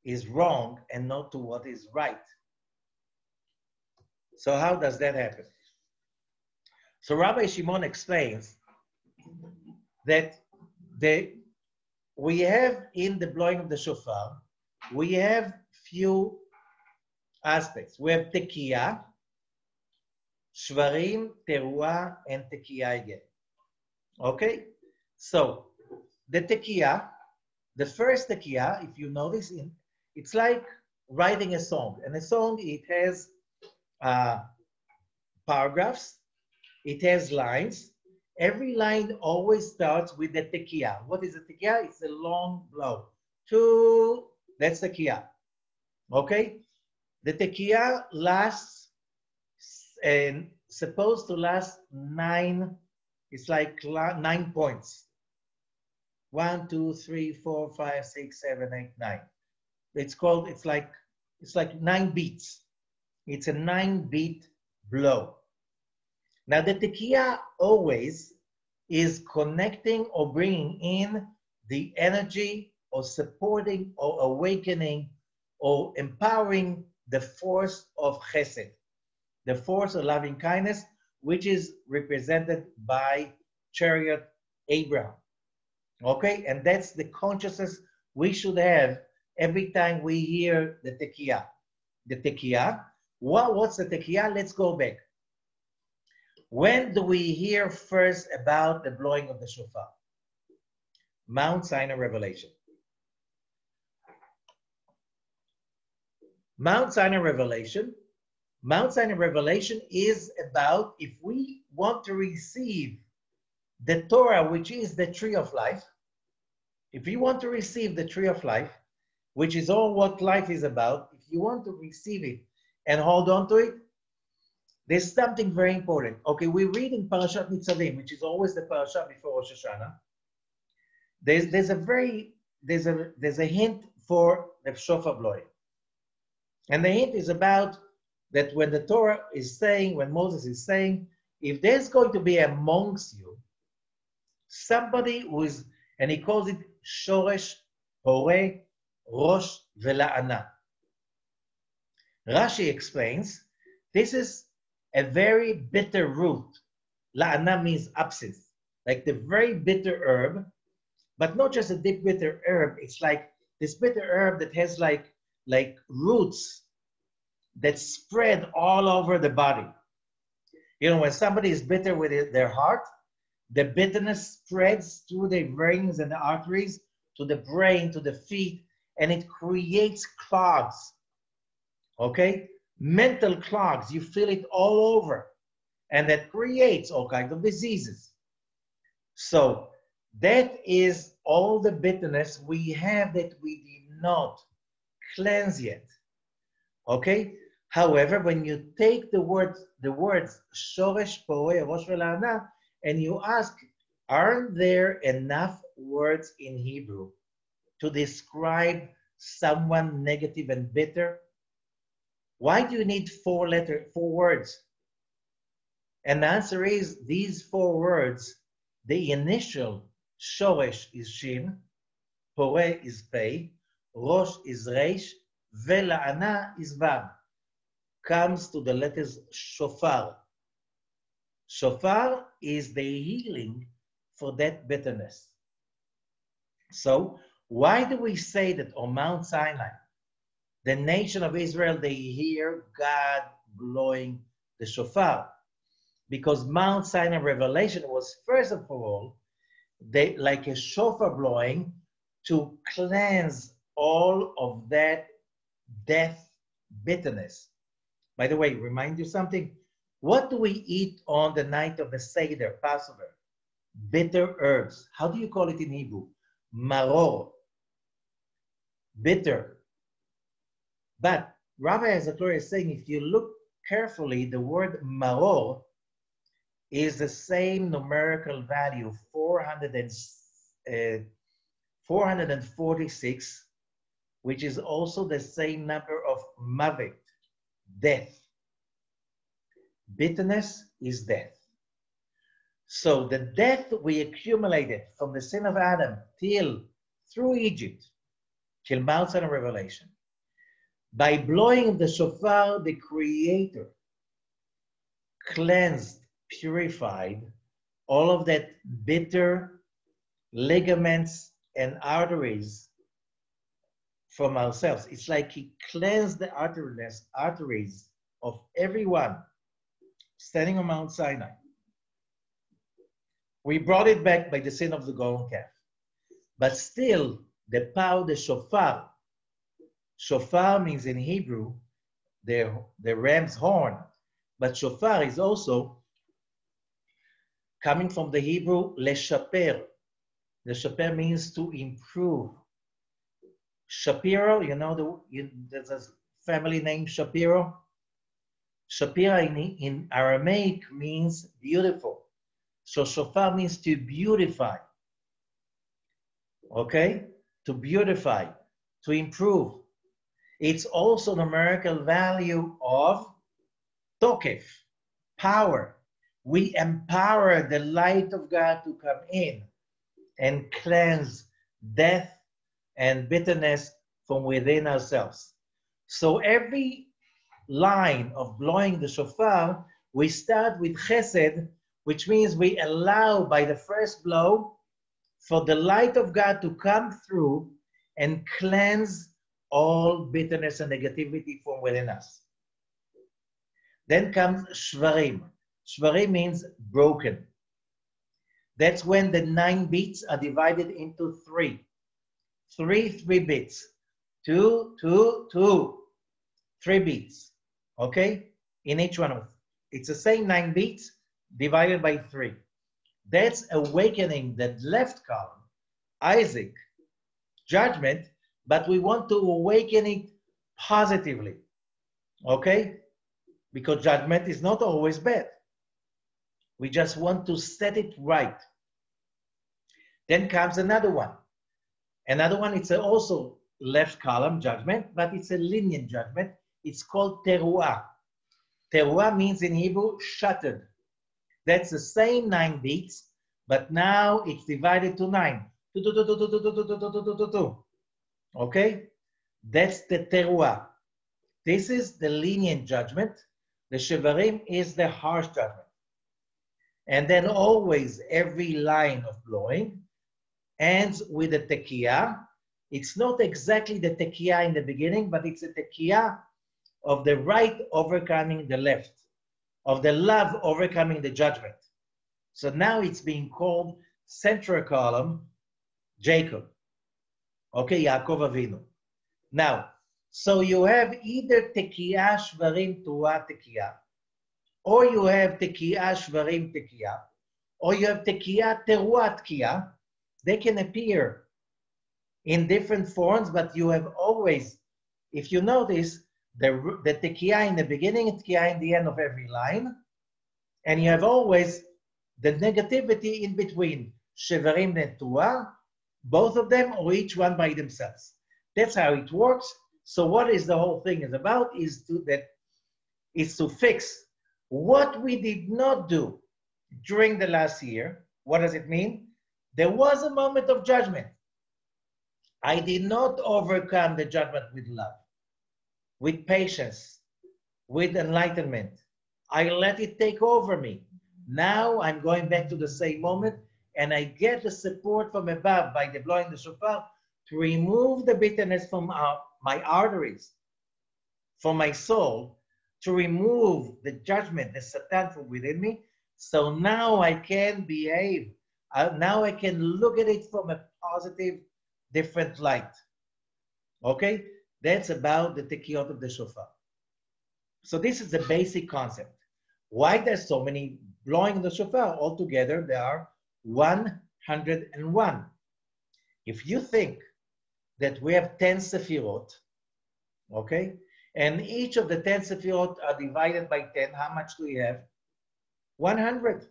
is wrong and not to what is right. So how does that happen? So Rabbi Shimon explains that we have in the blowing of the shofar, we have few aspects. We have tekiah, shvarim, teruah, and tekiah again. Okay? So the tekiah, the first tekiah, if you notice, it's like writing a song. And a song, it has paragraphs, it has lines. Every line always starts with the tekiah. What is a tekiah? It's a long blow. Two, that's tekiah. Okay? The tekiah lasts and supposed to last 9, it's like 9 points. 1, 2, 3, 4, 5, 6, 7, 8, 9. It's like 9 beats. It's a 9-beat blow. Now the tekiah always is connecting or bringing in the energy or supporting or awakening or empowering the force of chesed, the force of loving kindness, which is represented by chariot Abraham. Okay, and that's the consciousness we should have every time we hear the tekiah. The tekiah, what's the tekiah? Let's go back. When do we hear first about the blowing of the shofar? Mount Sinai revelation. Mount Sinai revelation is about if we want to receive the Torah, which is the tree of life. If you want to receive the tree of life, which is all what life is about, if you want to receive it and hold on to it, there's something very important. Okay, we read in Parashat Nitzavim, which is always the parasha before Rosh HaShanah. There's a hint for the shofar blowing. And the hint is about that when the Torah is saying, when Moses is saying, if there's going to be amongst you somebody who is, and he calls it Shoresh, Hore, Rosh, Vela'ana. Rashi explains, this is a very bitter root. La'ana means absinthe, like the very bitter herb, but not just a deep bitter herb. It's like this bitter herb that has like roots that spread all over the body. You know, when somebody is bitter with their heart, the bitterness spreads through the veins and the arteries to the brain, to the feet, and it creates clogs. Okay? Mental clogs. You feel it all over. And that creates all kinds of diseases. So that is all the bitterness we have that we did not cleanse yet. Okay? However, when you take the words Shoresh, Poreh, Rosh, Vela'ana, and you ask, aren't there enough words in Hebrew to describe someone negative and bitter? Why do you need four words? And the answer is these 4 words, the initial Shoresh is Shin, Poreh is Pei, Rosh is Reish, Vela'ana is Vav. Comes to the letters Shofar. Shofar is the healing for that bitterness. So why do we say that on Mount Sinai, the nation of Israel, they hear God blowing the shofar? Because Mount Sinai revelation was first of all, like a shofar blowing to cleanse all of that death, bitterness. By the way, remind you something. What do we eat on the night of the Seder, Passover? Bitter herbs. How do you call it in Hebrew? Maror. Bitter. But Rabbi as the Torah is saying, if you look carefully, the word maror is the same numerical value, 446, which is also the same number of mavet, death. Bitterness is death. So the death we accumulated from the sin of Adam through Egypt, till Mount Sinai revelation, by blowing the shofar, the Creator cleansed, purified all of that bitter ligaments and arteries from ourselves. It's like he cleansed the arteries of everyone standing on Mount Sinai. We brought it back by the sin of the golden calf. But still, the power, the shofar. Shofar means in Hebrew, the ram's horn. But shofar is also coming from the Hebrew, leshaper. Leshaper means to improve. Shapiro, you know, there's a family named Shapiro. Shapira in Aramaic means beautiful. So shofar means to beautify. Okay? To beautify, to improve. It's also numerical value of tokef, power. We empower the light of God to come in and cleanse death and bitterness from within ourselves. So every line of blowing the shofar, we start with chesed, which means we allow by the first blow for the light of God to come through and cleanse all bitterness and negativity from within us. Then comes shvarim. Shvarim means broken. That's when the 9 beats are divided into 3. 3 beats. 2, 2, 2. 3 beats. Okay? In each one of them. It's the same 9 beats divided by 3. That's awakening the left column, Isaac, judgment, but we want to awaken it positively. Okay? Because judgment is not always bad. We just want to set it right. Then comes another one. Another one, it's also left column judgment, but it's a lenient judgment. It's called teruah. Teruah means in Hebrew, shattered. That's the same 9 beats, but now it's divided to 9. Okay? That's the teruah. This is the lenient judgment. The shevarim is the harsh judgment. And then always every line of blowing ends with a tekiah. It's not exactly the tekiah in the beginning, but it's a tekiah of the right overcoming the left, of the love overcoming the judgment. So now it's being called central column Jacob. Okay, Yaakov Avinu. Now, so you have either tekiah, shvarim, tuah, tekiah, or you have tekiah, shvarim, tekiah, or you have tekiah, teruah, tekiah. They can appear in different forms, but you have always, if you notice, the tekiah in the beginning and tekiah in the end of every line, and you have always the negativity in between, shevarim and tuah, both of them or each one by themselves. That's how it works. So what is the whole thing is about is to fix what we did not do during the last year. What does it mean? There was a moment of judgment. I did not overcome the judgment with love, with patience, with enlightenment. I let it take over me. Now I'm going back to the same moment, and I get the support from above by the blowing the shofar to remove the bitterness from my arteries, from my soul, to remove the judgment, the Satan from within me. So now I can behave. Now I can look at it from a positive, different light. Okay? That's about the tekiyot of the shofar. So this is the basic concept. Why there's so many blowing the shofar? Altogether, there are 101. If you think that we have 10 sefirot, okay, and each of the 10 sefirot are divided by 10, how much do we have? 100.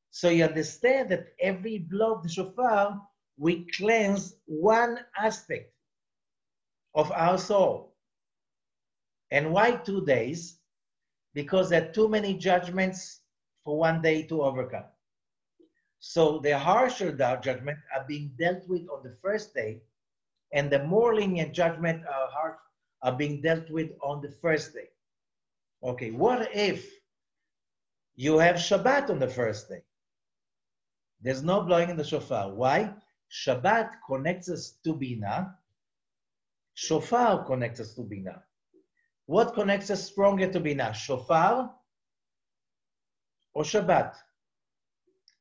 So you understand that every blow of the shofar, we cleanse one aspect of our soul. And why 2 days? Because there are too many judgments for 1 day to overcome. So the harsher judgment are being dealt with on the first day, and the more lenient judgment are being dealt with on the first day. Okay, what if you have Shabbat on the first day? There's no blowing in the shofar. Why? Shabbat connects us to Bina. Shofar connects us to Bina. What connects us stronger to Bina? Shofar or Shabbat?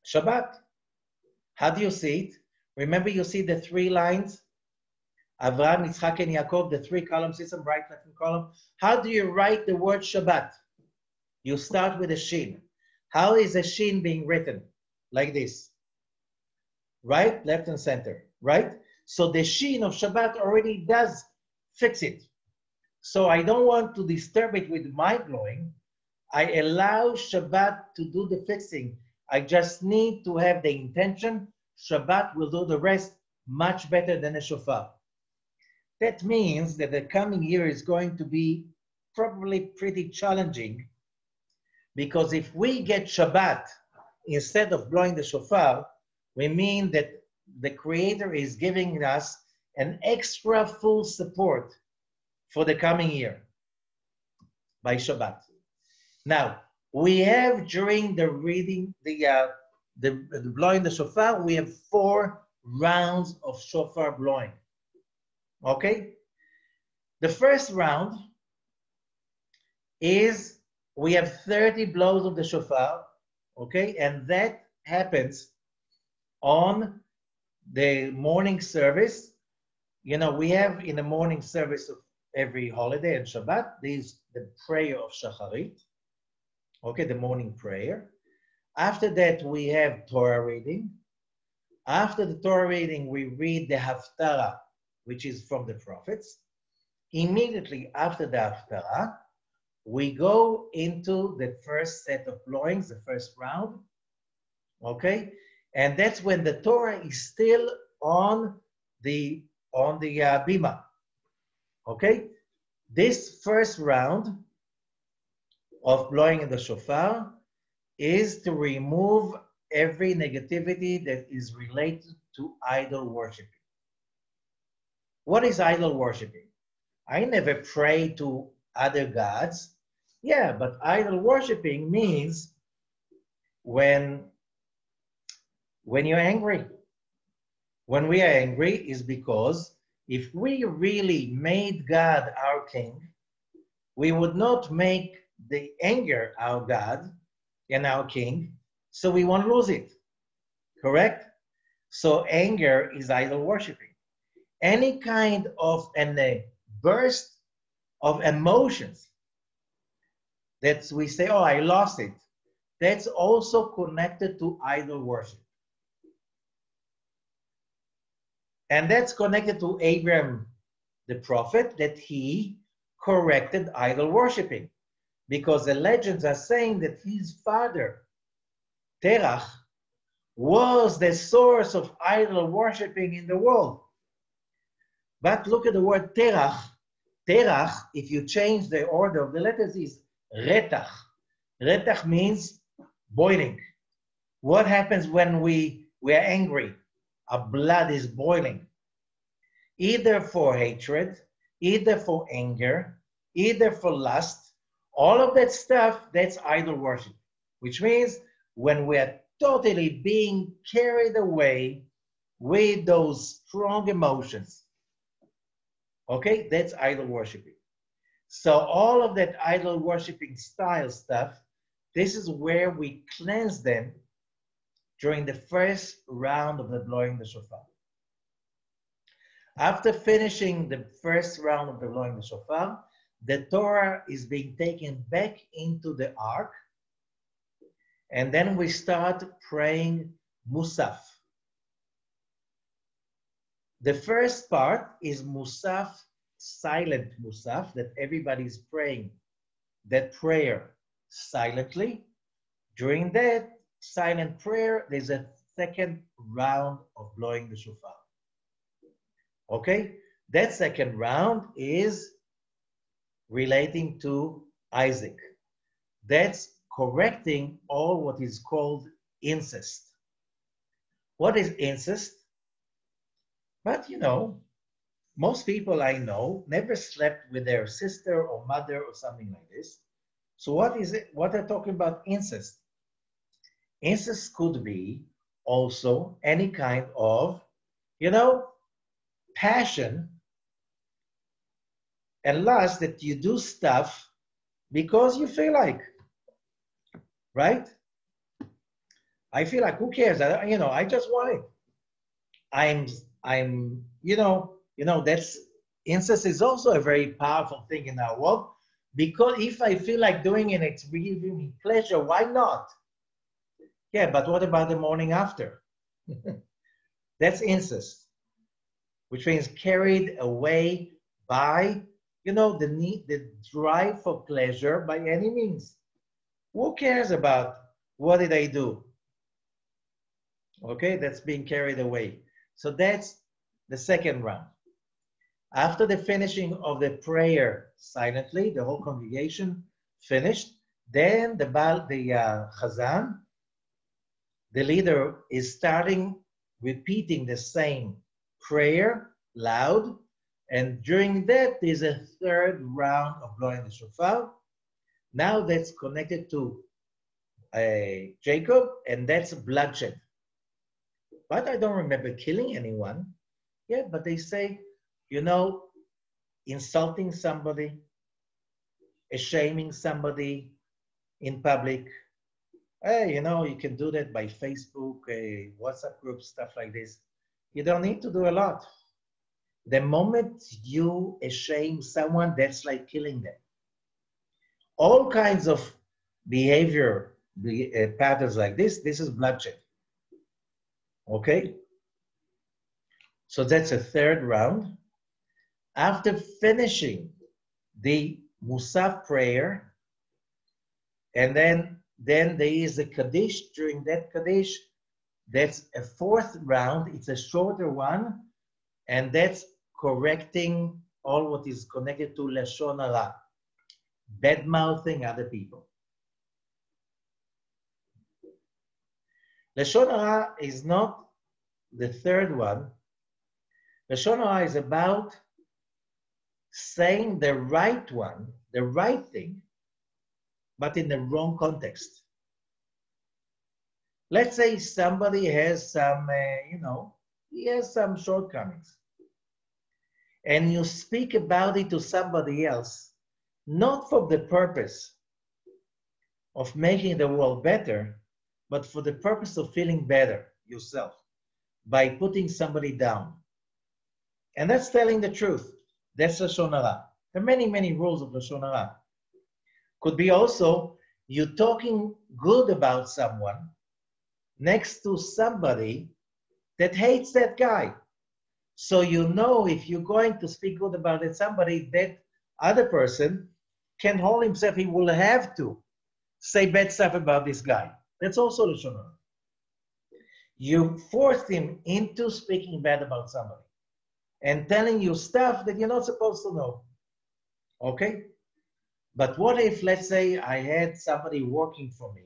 Shabbat. How do you see it? Remember, you see the 3 lines? Avraham, Yitzchak, and Yaakov, the 3 column system, right, left, and column. How do you write the word Shabbat? You start with a shin. How is a shin being written? Like this. Right, left, and center. Right? So the shin of Shabbat already does fix it. So I don't want to disturb it with my blowing. I allow Shabbat to do the fixing. I just need to have the intention. Shabbat will do the rest much better than a shofar. That means that the coming year is going to be probably pretty challenging, because if we get Shabbat instead of blowing the shofar, we mean that the Creator is giving us an extra full support for the coming year by Shabbat. Now, we have during the reading, the blowing the shofar, we have 4 rounds of shofar blowing. Okay? The first round is we have 30 blows of the shofar, okay? And that happens on the morning service. You know, we have in the morning service of every holiday and Shabbat, there's the prayer of Shacharit, okay, the morning prayer. After that, we have Torah reading. After the Torah reading, we read the Haftarah, which is from the prophets. Immediately after the Haftarah, we go into the first set of blowings, the first round, okay? And that's when the Torah is still on the bima, okay? This first round of blowing in the shofar is to remove every negativity that is related to idol worshiping. What is idol worshiping? I never pray to other gods. Yeah, but idol worshiping means when you're angry. When we are angry is because if we really made God our king, we would not make the anger our God and our king, so we won't lose it, correct? So anger is idol worshiping. Any kind of a burst of emotions that we say, oh, I lost it, that's also connected to idol worship. And that's connected to Abraham, the prophet, that he corrected idol worshiping. Because the legends are saying that his father, Terach, was the source of idol worshiping in the world. But look at the word Terach. Terach, if you change the order of the letters, is Retach. Retach means boiling. What happens when we are angry? Our blood is boiling. Either for hatred, either for anger, either for lust. All of that stuff, that's idol worship. Which means when we are totally being carried away with those strong emotions, okay, that's idol worshiping. So all of that idol worshiping style stuff, this is where we cleanse them during the first round of the blowing the shofar. After finishing the first round of the blowing the shofar, the Torah is being taken back into the ark, and then we start praying Musaf. The first part is Musaf, silent Musaf, that everybody is praying that prayer silently. During that silent prayer, there's a second round of blowing the shofar. Okay? That second round is relating to Isaac. That's correcting all what is called incest. What is incest? But you know, most people I know never slept with their sister or mother or something like this. So what is it? What they're talking about incest? Incest could be also any kind of, you know, passion and lust that you do stuff because you feel like, right? I feel like, who cares? I just want it. I'm, that's incest is also a very powerful thing in our world, because if I feel like doing it, it's giving me pleasure. Why not? Yeah, but what about the morning after? That's incest, which means carried away by, the drive for pleasure by any means. Who cares about what did I do? Okay, that's being carried away. So that's the second round. After the finishing of the prayer silently, the whole congregation finished, then the Chazan, the leader, is starting repeating the same prayer loud, and during that there's a third round of blowing the shofar. Now that's connected to Jacob, and that's bloodshed. But I don't remember killing anyone. Yeah, but they say, insulting somebody, shaming somebody, in public. Hey, you can do that by Facebook, WhatsApp groups, stuff like this. You don't need to do a lot. The moment you shame someone, that's like killing them. All kinds of behavior patterns like this is bloodshed. Okay? So that's a third round. After finishing the Musaf prayer, and then there is a Kaddish. During that Kaddish, that's a fourth round. It's a shorter one, and that's correcting all what is connected to Lashon Hara, bad-mouthing other people. Lashon Hara is not the third one. Lashon Hara is about saying the right one, the right thing, but in the wrong context. Let's say somebody has some, he has some shortcomings. And you speak about it to somebody else, not for the purpose of making the world better, but for the purpose of feeling better yourself by putting somebody down. And that's telling the truth. That's Lashon Hara. There are many, many rules of Lashon Hara. Could be also you talking good about someone next to somebody that hates that guy. So if you're going to speak good about it, somebody, that other person can hold himself, he will have to say bad stuff about this guy. That's also Lashon Hara. You forced him into speaking bad about somebody and telling you stuff that you're not supposed to know. Okay? But what if, let's say, I had somebody working for me.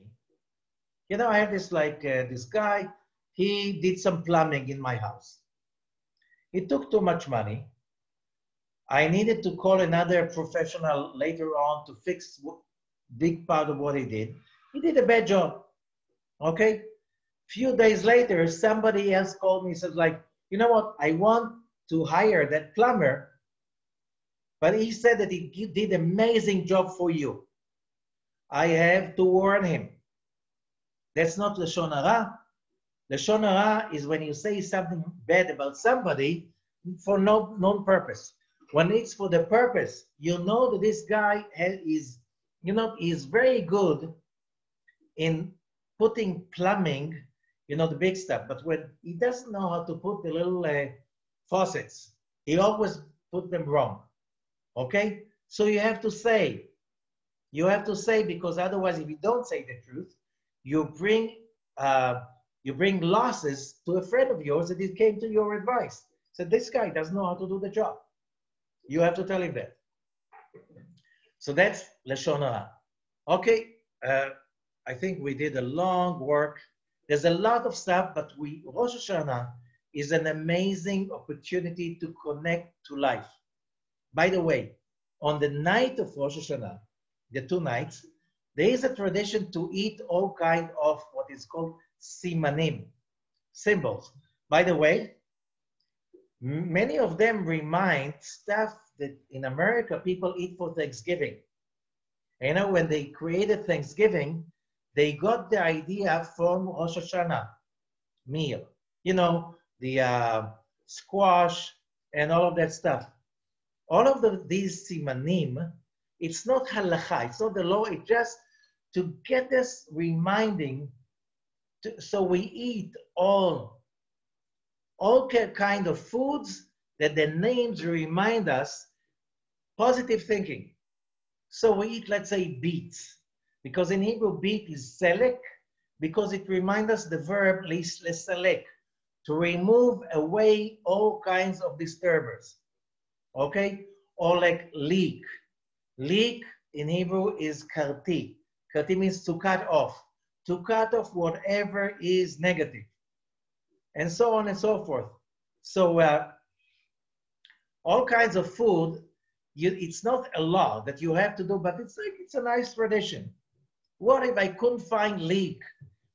I had this guy, he did some plumbing in my house. He took too much money. I needed to call another professional later on to fix big part of what he did. He did a bad job. Okay? Few days later, somebody else called me and said, you know what? I want to hire that plumber, but he said that he did an amazing job for you. I have to warn him. That's not Lashon Hara. Lashon Hara is when you say something bad about somebody for no known purpose. When it's for the purpose, that this guy is very good in putting plumbing, the big stuff. But when he doesn't know how to put the little faucets, he always put them wrong. Okay? So you have to say, because otherwise, if you don't say the truth, you bring losses to a friend of yours that it came to your advice. So this guy doesn't know how to do the job. You have to tell him that. So that's Lashon Hara. Okay, I think we did a long work. There's a lot of stuff, but Rosh Hashanah is an amazing opportunity to connect to life. By the way, on the night of Rosh Hashanah, the 2 nights, there is a tradition to eat all kinds of what is called simanim, symbols. By the way, many of them remind stuff that in America people eat for Thanksgiving. When they created Thanksgiving, they got the idea from Rosh Hashanah meal. The squash and all of that stuff. All of these simanim, it's not halacha, it's not the law, it's just to get us reminding, so we eat all kind of foods that the names remind us positive thinking. So we eat, let's say, beets, because in Hebrew, beet is selek, because it reminds us the verb leselek, to remove away all kinds of disturbers. Okay? Or like leek. Leek in Hebrew is karti. Karti means to cut off whatever is negative. And so on and so forth. So all kinds of food, it's not a law that you have to do, but it's a nice tradition. What if I couldn't find leek?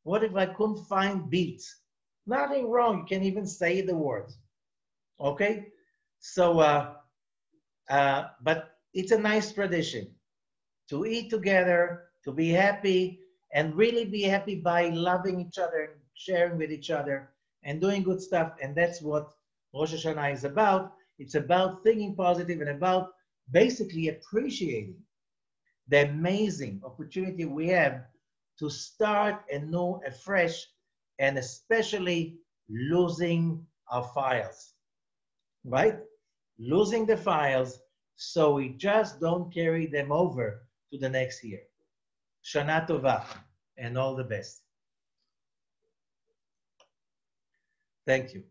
What if I couldn't find beets? Nothing wrong. You can even say the words. Okay? So, but it's a nice tradition to eat together, to be happy and really be happy by loving each other and sharing with each other and doing good stuff. And that's what Rosh Hashanah is about. It's about thinking positive and about basically appreciating the amazing opportunity we have to start anew, afresh, and especially losing our files, right? Losing the files so we just don't carry them over to the next year. Shana Tova, and all the best. Thank you.